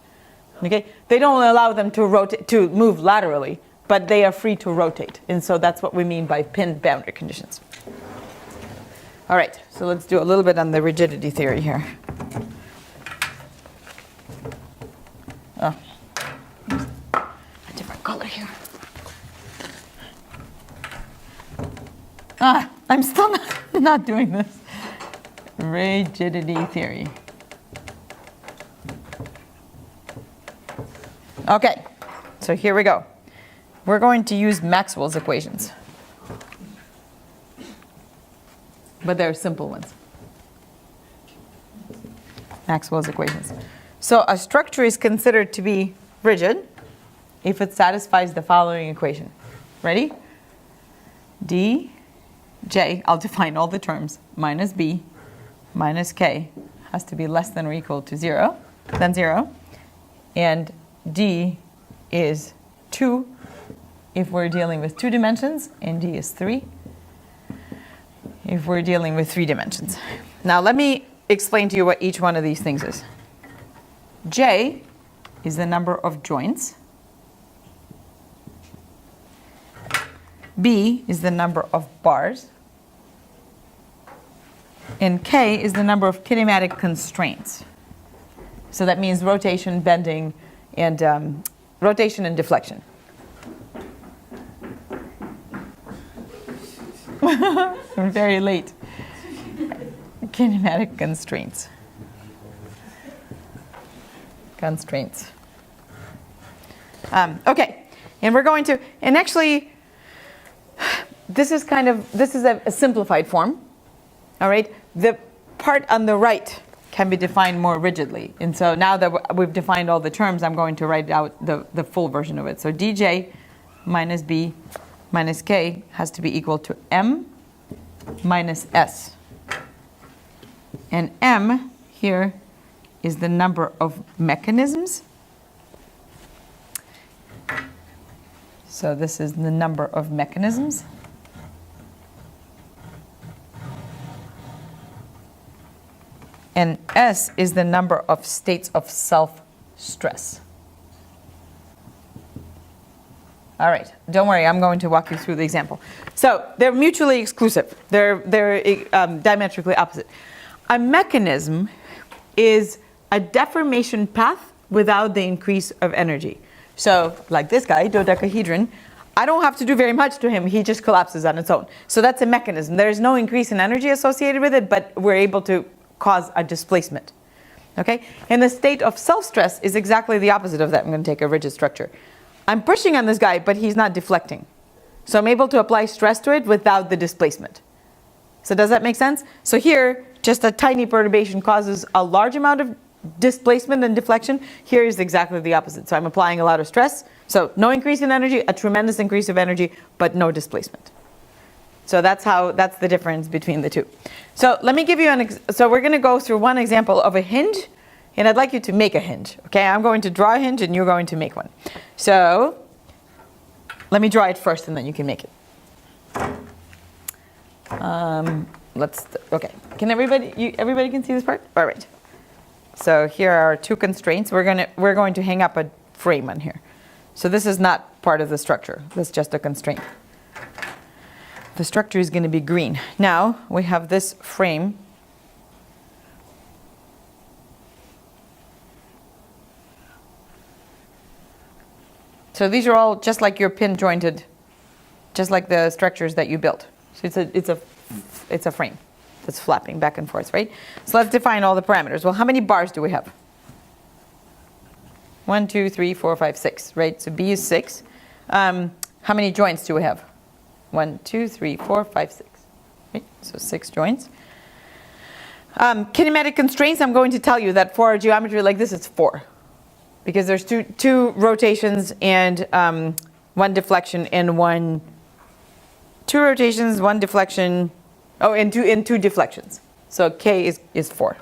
Okay, they don't allow them to rotate, to move laterally, but they are free to rotate, and so that's what we mean by pin boundary conditions. All right, so let's do a little bit on the rigidity theory here. Oh, a different color here. I'm still not doing this. Rigidity theory. Okay, so here we go. We're going to use Maxwell's equations. But they're simple ones. Maxwell's equations. So a structure is considered to be rigid if it satisfies the following equation. Ready? dj, I'll define all the terms, minus b minus k has to be less than or equal to 0, and d is 2 if we're dealing with 2 dimensions, and d is 3 if we're dealing with 3 dimensions. Now let me explain to you what each one of these things is. J is the number of joints. B is the number of bars. And K is the number of kinematic constraints. So that means rotation, bending, and rotation and deflection. We're very late. Kinematic constraints. Okay, and we're going to, and actually, this is a simplified form. All right, the part on the right can be defined more rigidly, and so now that we've defined all the terms, I'm going to write out the full version of it. So dj minus b minus k has to be equal to m minus s, and m here is the number of mechanisms. So this is the number of mechanisms. And S is the number of states of self-stress. All right, don't worry, I'm going to walk you through the example. So they're mutually exclusive. They're diametrically opposite. A mechanism is a deformation path without the increase of energy. So like this guy, dodecahedron, I don't have to do very much to him. He just collapses on its own. So that's a mechanism. There's no increase in energy associated with it, but we're able to cause a displacement. Okay? And the state of self-stress is exactly the opposite of that. I'm going to take a rigid structure. I'm pushing on this guy, but he's not deflecting. So I'm able to apply stress to it without the displacement. So does that make sense? So here, just a tiny perturbation causes a large amount of displacement and deflection. Here is exactly the opposite. So I'm applying a lot of stress. So no increase in energy, a tremendous increase of energy, but no displacement. So that's the difference between the two. So let me give you so we're going to go through one example of a hinge, and I'd like you to make a hinge. Okay, I'm going to draw a hinge, and you're going to make one. So let me draw it first, and then you can make it. Okay. Can everybody can see this part? All right. So here are two constraints. We're going to hang up a frame on here. So this is not part of the structure. That's just a constraint. The structure is going to be green. Now we have this frame. So these are all just like your pin jointed just like the structures that you built. So it's a frame that's flapping back and forth, right? So let's define all the parameters. Well, how many bars do we have? 1, 2, 3, 4, 5, 6, right? So B is 6. How many joints do we have? 1, 2, 3, 4, 5, 6. Right? So 6 joints. Kinematic constraints, I'm going to tell you that for a geometry like this, it's 4. Because there's two rotations and 1 deflection and 2 rotations, 1 deflection, and two deflections. So K is 4.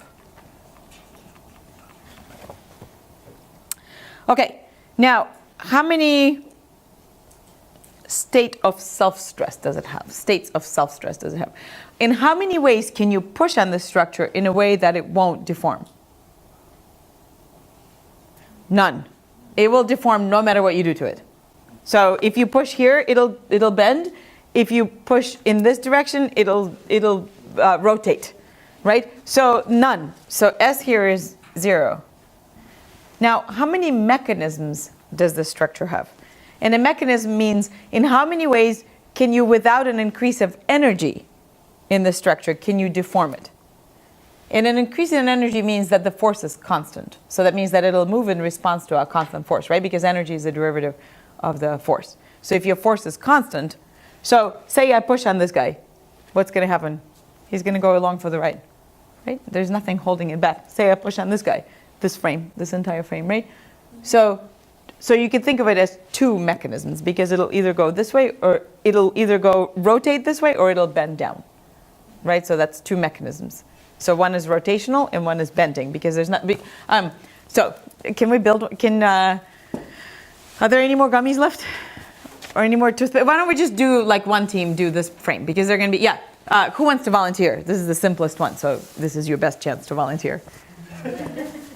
Okay, now how many state of self-stress does it have? States of self-stress does it have? In how many ways can you push on this structure in a way that it won't deform? None. It will deform no matter what you do to it. So if you push here, it'll bend. If you push in this direction, it'll rotate, right? So none. So S here is 0. Now, how many mechanisms does this structure have? And a mechanism means in how many ways can you, without an increase of energy in the structure, can you deform it? And an increase in energy means that the force is constant. So that means that it'll move in response to a constant force, right? Because energy is a derivative of the force. So if your force is constant, so say I push on this guy, what's going to happen? He's going to go along for the ride, right? There's nothing holding it back. Say I push on this guy, this frame, this entire frame, right? So you can think of it as 2 mechanisms because it'll either go this way or it'll either go rotate this way or it'll bend down, right? So that's 2 mechanisms. So one is rotational and one is bending because there's not. So can we build? Are there any more gummies left, or any more toothpaste? Why don't we just do like one team do this frame because they're going to be who wants to volunteer? This is the simplest one, so this is your best chance to volunteer.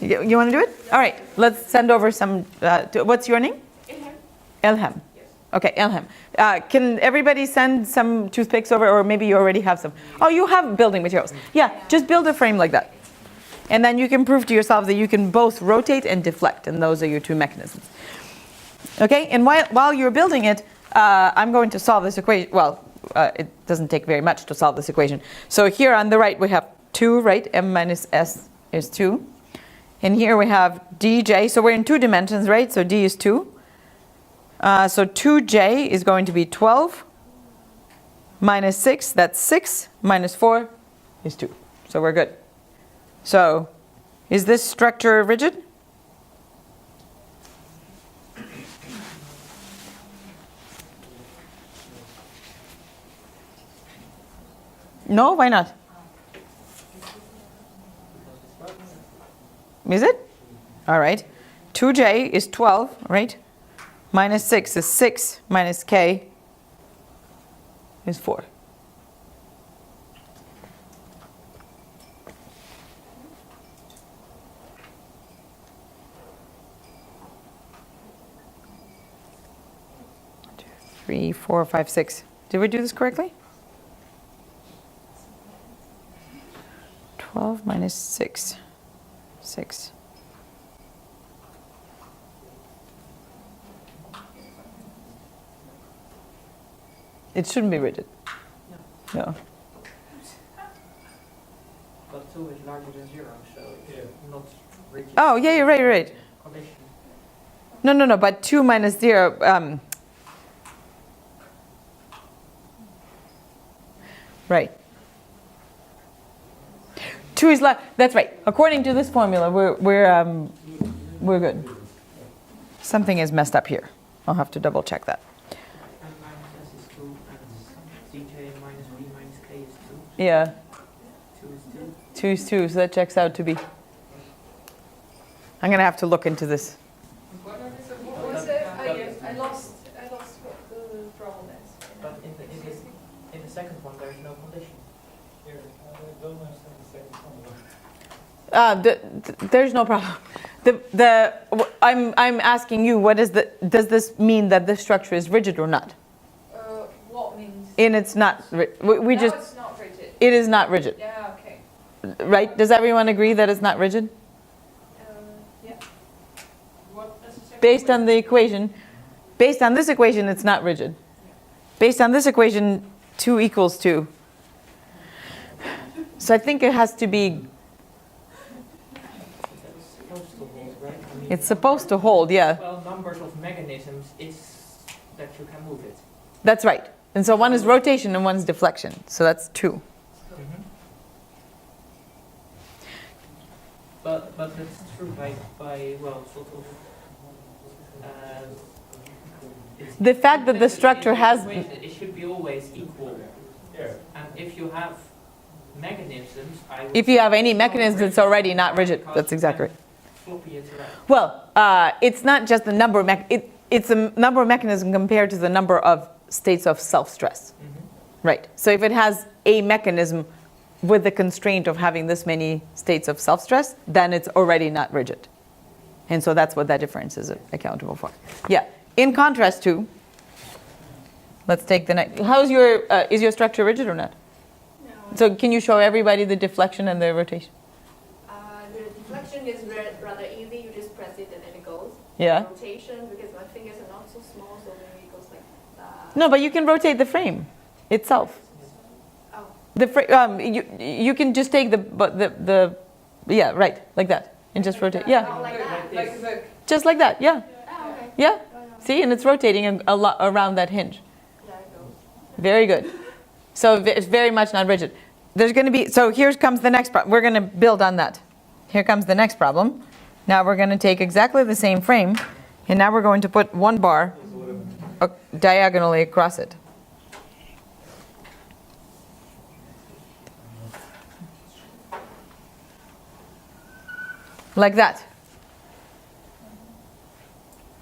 You want to do it? All right. Let's send over some. What's your name? Ilham. Elham. Okay, Elham. Can everybody send some toothpicks over, or maybe you already have some? Oh, you have building materials. Yeah, just build a frame like that. And then you can prove to yourself that you can both rotate and deflect, and those are your 2 mechanisms. Okay, and while you're building it, I'm going to solve this equation. Well, it doesn't take very much to solve this equation. So here on the right we have 2, right? M minus S is 2. And here we have dj. So we're in 2 dimensions, right? So d is 2. So 2j is going to be 12 minus 6. That's 6 minus 4 is 2. So we're good. So is this structure rigid? No, why not? Is it? All right. 2j is 12, right? Minus 6 is 6 minus k is 4. Two, 3, 4, 5, 6. Did we do this correctly? 12 minus 6. 6. It shouldn't be rigid. No. But 2 is larger than 0, so it's not rigid. Oh, yeah, you're right. Collision. No, but 2 minus 0, right. 2 is that's right. According to this formula, we're good. Something is messed up here. I'll have to double check that. And minus S is 2, and dj minus b minus k is 2. Yeah. 2 is 2. 2 is 2, so that checks out to be. I'm gonna have to look into this. What was it? I lost what the problem is. But in the second one, there is no condition. Here, I don't understand the second one. There's no problem. I'm asking you, does this mean that this structure is rigid or not? What means? And it's not. We No, just. it's not rigid. It is not rigid, Yeah, okay. right? Does everyone agree that it's not rigid? Yeah. What does the second Based one- on the equation, based on this equation, it's not rigid. based on this equation, 2 equals 2. So I think it has to be, It's supposed to hold, right? I mean, it's supposed to hold, yeah. well, numbers of mechanisms is that you can move it. That's right. And so one is rotation and one's deflection. So that's 2. But that's true by well, sort of. It's- The fact that the structure has, it should be always equal. And if you have mechanisms, I would if you have any say mechanism, it's already not rigid. because That's you exactly can right. floppy it around. Well, it's not just the number of it's the number of mechanism compared to the number of states of self-stress. Right. So if it has a mechanism with the constraint of having this many states of self-stress, then it's already not rigid. And so that's what that difference is accountable for. Yeah. In contrast to, let's take the next. How's your, is your structure rigid or not? No. So can you show everybody the deflection and the rotation? The deflection is rather easy. You just press it and then it goes. Yeah. Rotation, because my fingers are not so small, so maybe it goes like that. No, but you can rotate the frame itself. Oh. You can just take the yeah, right, like that, and just rotate. Yeah, Oh, like that. Like a book. just like that. Yeah, Oh, okay. yeah. See, and it's rotating a lot around that hinge. There it goes. Very good. So it's very much not rigid. There's going to be, so here comes the next problem. We're going to build on that. Here comes the next problem. Now we're going to take exactly the same frame, and now we're going to put one bar diagonally across it. Like that.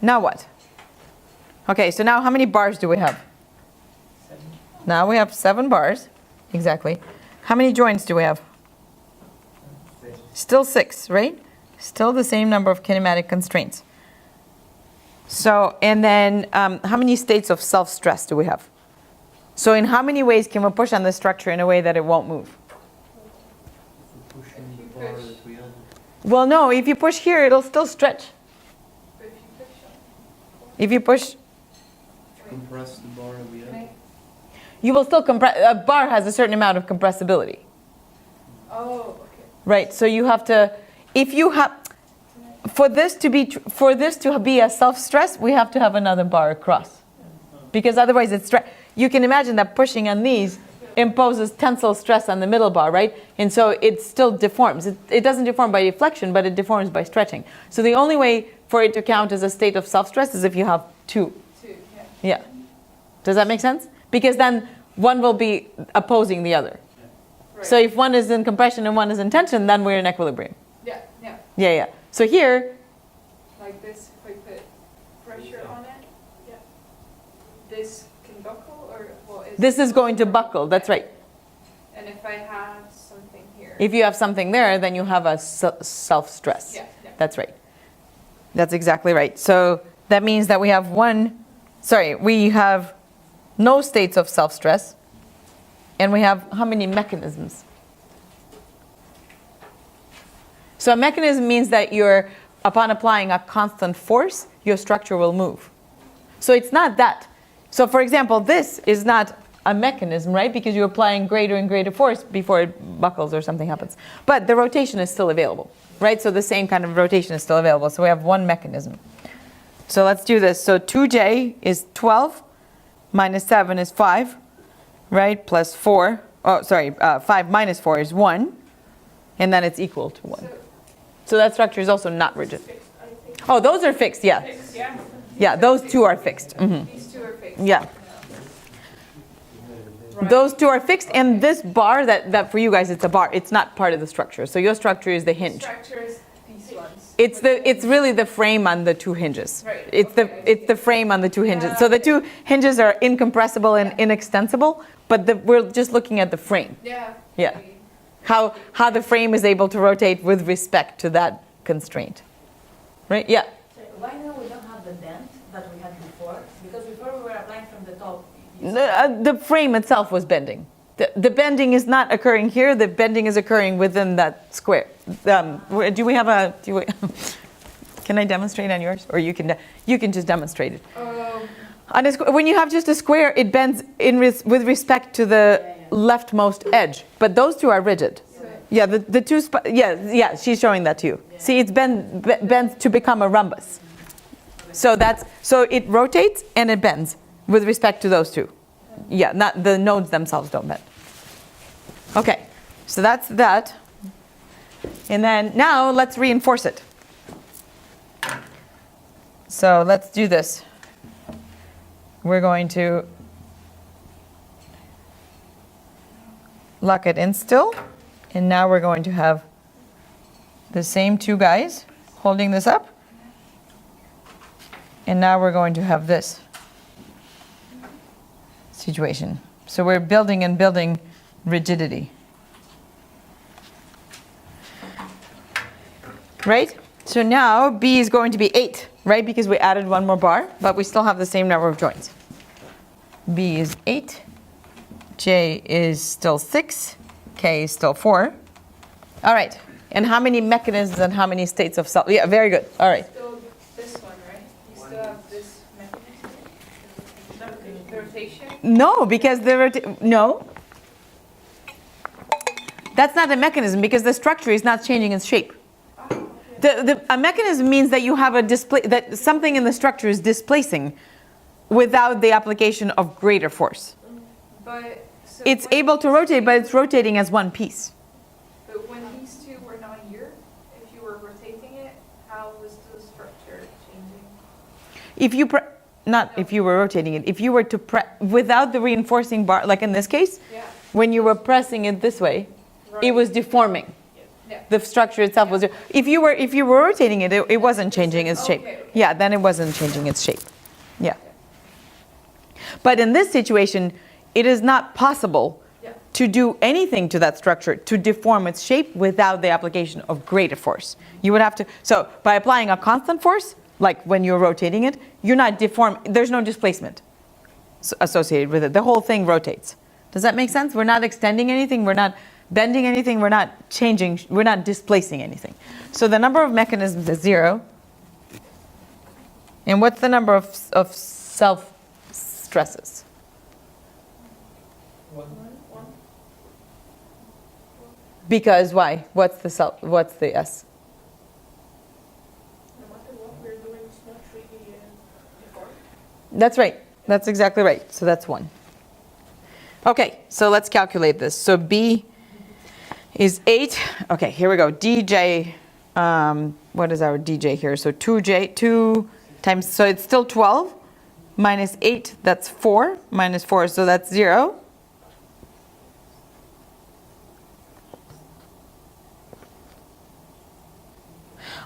Now what? Okay, so now how many bars do we have? 7. Now we have 7 bars. Exactly. How many joints do we have? Still 6, right? Still the same number of kinematic constraints. So, and then how many states of self-stress do we have? So in how many ways can we push on this structure in a way that it won't move? Pushing the bar that we have. Well, no, if you push here, it'll still stretch. But if you push on. If you push, Compress the bar that we have. you will still compress. A bar has a certain amount of compressibility, Oh, okay. right? So you have to, if you have, for this to be a self-stress, we have to have another bar across, because otherwise it's you can imagine that pushing on these imposes tensile stress on the middle bar, right? And so it still deforms. It doesn't deform by deflection, but it deforms by stretching. So the only way for it to count as a state of self-stress is if you have 2. 2, yeah. Yeah. Does that make sense? Because then one will be opposing the other. Right. So if one is in compression and one is in tension, then we're in equilibrium. Yeah, yeah. Yeah, yeah. So here, Like this, if I put pressure on it, yeah. This can buckle, or what is this is going to buckle. That's right. And if I have something here. If you have something there, then you have a self-stress. Yeah, yeah. That's right. That's exactly right. So that means that we have we have no states of self-stress. And we have how many mechanisms? So a mechanism means that upon applying a constant force, your structure will move. So it's not that. So for example, this is not a mechanism, right? Because you're applying greater and greater force before it buckles or something happens. But the rotation is still available, right? So the same kind of rotation is still available. So we have one mechanism. So let's do this. So 2j is 12, minus 7 is 5, right? Plus 4. Oh, sorry, 5 minus 4 is 1. And then it's equal to 1. So that structure is also not rigid. Fixed, I think. Oh, those are fixed, yeah. Fixed, yeah. Yeah, those 2 are fixed. These 2 are fixed. Yeah. Right. Those 2 are fixed, and this bar, that for you guys, it's a bar. It's not part of the structure. So your structure is the hinge. Structures, these ones. It's really the frame on the 2 hinges. Right, It's the frame on the 2 hinges. So the 2 hinges are incompressible and inextensible, but we're just looking at the frame. Yeah. Yeah. How the frame is able to rotate with respect to that constraint. Right? Yeah. So why now we don't have the dent that we had before? Because before we were applying from the top. The frame itself was bending. The bending is not occurring here. The bending is occurring within that square. Can I demonstrate on yours, or you can just demonstrate it? When you have just a square, it bends with respect to the leftmost edge. But those two are rigid. Yeah, the two. Yeah. She's showing that to you. Yeah. See, it's bends to become a rhombus. So it rotates and it bends with respect to those two. Yeah, not the nodes themselves don't bend. Okay, so that's that. And then now let's reinforce it. So let's do this. We're going to lock it in still. And now we're going to have the same two guys holding this up. And now we're going to have this situation. So we're building and building rigidity. Right? So now B is going to be 8, right? Because we added one more bar, but we still have the same number of joints. B is 8. J is still 6. K is still 4. All right. And how many mechanisms and how many states of cell? Yeah, very good. All right. Still this one, right? You still have this mechanism? The rotation? No, because no. That's not a mechanism because the structure is not changing its shape. A mechanism means that you have that something in the structure is displacing without the application of greater force. But so it's able to rotate, but it's rotating as one piece. But when these two were not here, if you were rotating it, how was the structure changing? If you if you were rotating it, if you were to press without the reinforcing bar, like in this case, when you were pressing it this way, it was deforming. Yeah. The structure itself was. If you were rotating it, it wasn't changing its shape. Okay. Yeah, then it wasn't changing its shape. Yeah. But in this situation, it is not possible to do anything to that structure to deform its shape without the application of greater force. You would have to. So by applying a constant force, like when you're rotating it, you're not there's no displacement associated with it. The whole thing rotates. Does that make sense? We're not extending anything. We're not bending anything. We're not changing. We're not displacing anything. So the number of mechanisms is 0. And what's the number of self stresses? 1. Because why? What's the S? No matter what we're doing, it's not really deformed. That's right. That's exactly right. So that's 1. Okay, so let's calculate this. So B is 8. Okay, here we go. DJ, what is our DJ here? So 2 times, so it's still 12. Minus 8, that's 4. Minus 4, so that's 0.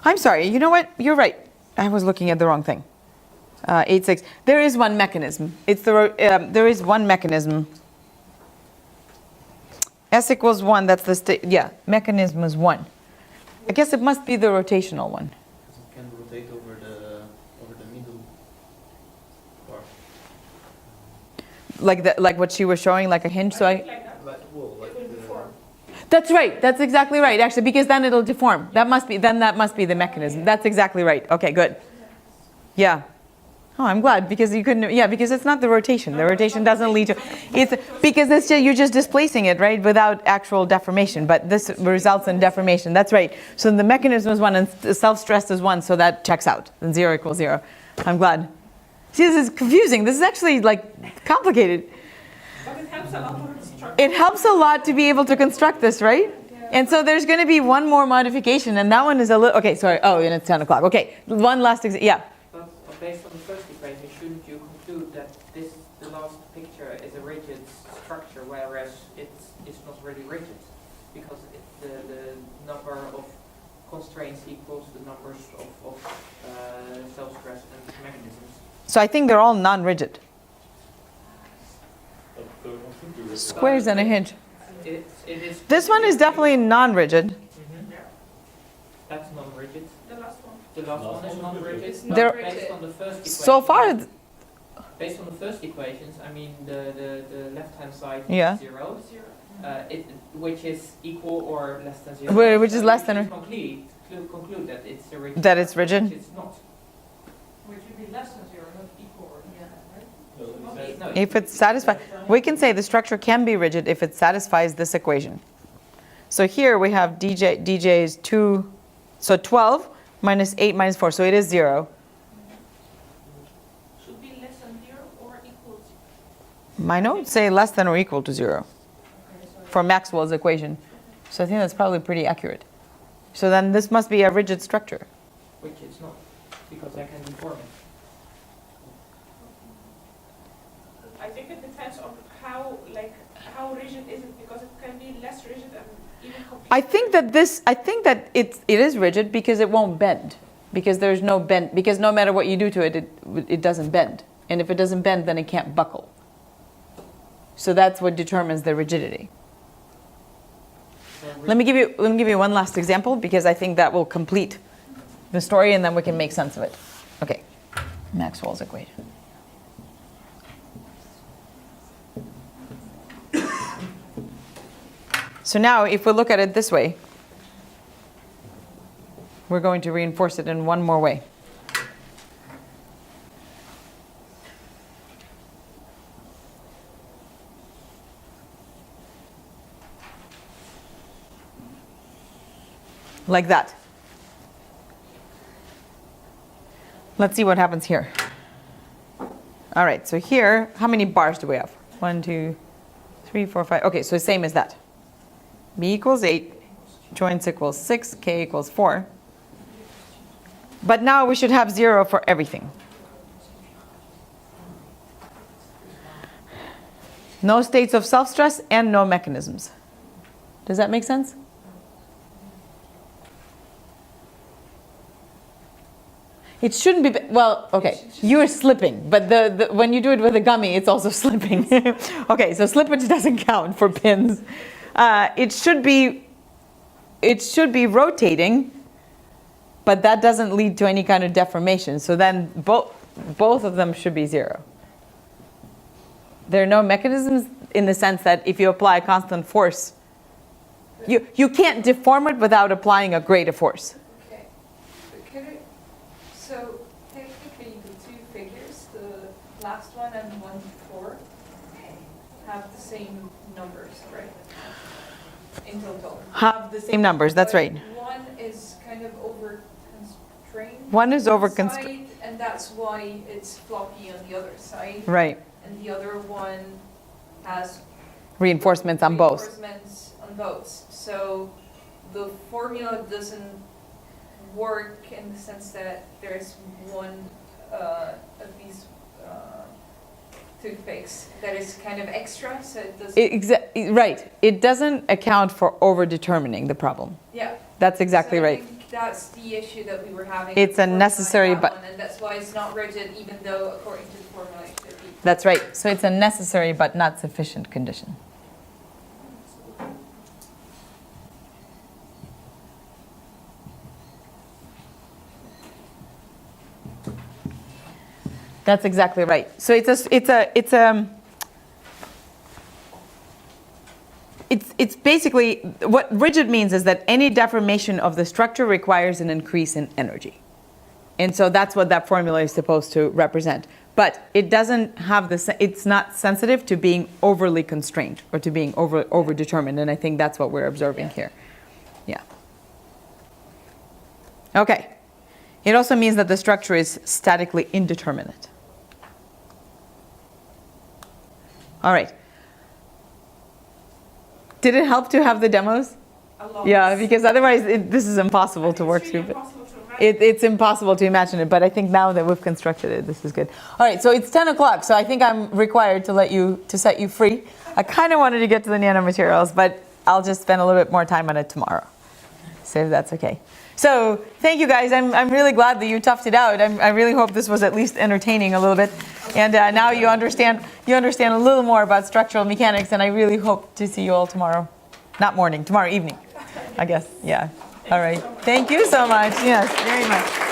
I'm sorry, you know what? You're right. I was looking at the wrong thing. 8, 6. There is one mechanism. There is one mechanism. S equals 1, that's the state. Yeah, mechanism is 1. I guess it must be the rotational one. It can rotate over the middle part. Like what she was showing, like a hinge. So That's right. That's exactly right. Actually, because then it'll deform. That must be the mechanism. That's exactly right. Okay, good. Yeah. Oh, I'm glad because you couldn't. Yeah, because it's not the rotation. The rotation doesn't lead to. It's because you're just displacing it, right, without actual deformation. But this results in deformation. That's right. So the mechanism is 1 and self-stress is 1, so that checks out. Then 0 equals 0. I'm glad. See, this is confusing. This is actually complicated. But it helps a lot with the structure. It helps a lot to be able to construct this, right? Yeah. And so there's going to be one more modification, and that one is a little. Okay, sorry. Oh, and it's 10 o'clock. Okay, one last yeah. But based on the first equation, shouldn't you conclude that the last picture is a rigid structure, whereas it's not really rigid, because the number of constraints equals the numbers of self-stress and mechanisms. So I think they're all non-rigid. Squares and a hinge. It is. This one is definitely non-rigid. Mm-hmm. That's non-rigid. The last one. The last one is non-rigid. It's There- not Based rigid. on the first equation. So far, Based on the first equations, I mean the left-hand side Yeah. is 0, which is equal or less than 0. Which is less than or- conclude that it's a rigid. That it's rigid? Which it's not. Which would be less than 0, not equal or No, If it's satisfied, we can say the structure can be rigid if it satisfies this equation. So here we have dj is 2, so 12 minus 8 minus 4, so it is 0. Should be less than 0 or equal to. My notes say less than or equal to 0 for Maxwell's equation. So I think that's probably pretty accurate. So then this must be a rigid structure. which it's not, because I can deform it. I think it depends on how rigid is it, because it can be less rigid and even completely. I think that it is rigid because it won't bend. Because there's no bend, because no matter what you do to it, it doesn't bend. And if it doesn't bend, then it can't buckle. So that's what determines the rigidity. Let me give you one last example, because I think that will complete the story and then we can make sense of it. Okay, Maxwell's equation. So now if we look at it this way, we're going to reinforce it in one more way. Like that. Let's see what happens here. All right, so here, how many bars do we have? 1, 2, 3, 4, 5. Okay, so same as that. B equals 8, joints equals 6, K equals 4. But now we should have 0 for everything. No states of self-stress and no mechanisms. Does that make sense? It shouldn't be, well, okay, you're slipping, but when you do it with a gummy, it's also slipping. Okay, so slippage doesn't count for pins. It should be rotating, but that doesn't lead to any kind of deformation. So then both of them should be 0. There are no mechanisms in the sense that if you apply a constant force, you can't deform it without applying a greater force. Okay. So technically the two figures, the last one and one before, have the same numbers, right? In total. Have the same numbers, that's right. One is kind of over-constrained. One is on over-constrained. side, and that's why it's floppy on the other side. Right. And the other one has Reinforcements on both. reinforcements on both. So the formula doesn't work in the sense that there's one of these toothpicks that is kind of extra, so it doesn't. Right. It doesn't account for over-determining the problem. Yeah. That's exactly So I right. think that's the issue that we were having. It's a with necessary that but- one, and that's why it's not rigid, even though according to the formula it should be. That's right. So it's a necessary but not sufficient condition. That's exactly right. So it's basically what rigid means is that any deformation of the structure requires an increase in energy. And so that's what that formula is supposed to represent. But it doesn't have it's not sensitive to being overly constrained or to being over determined. And I think that's what we're observing here. Yeah. Okay. It also means that the structure is statically indeterminate. All right. Did it help to have the demos? A lot. Yeah, because otherwise this is impossible to work through. But it's impossible to imagine it, but I think now that we've constructed it, this is good. All right, so it's 10 o'clock, so I think I'm required to set you free. I kind of wanted to get to the nanomaterials, but I'll just spend a little bit more time on it tomorrow. So if that's okay. So thank you guys. I'm really glad that you toughed it out. I really hope this was at least entertaining a little bit. And now you understand a little more about structural mechanics, and I really hope to see you all tomorrow. Not morning, tomorrow evening, I guess. Yeah. All right. Thank you so much. Yes, very much.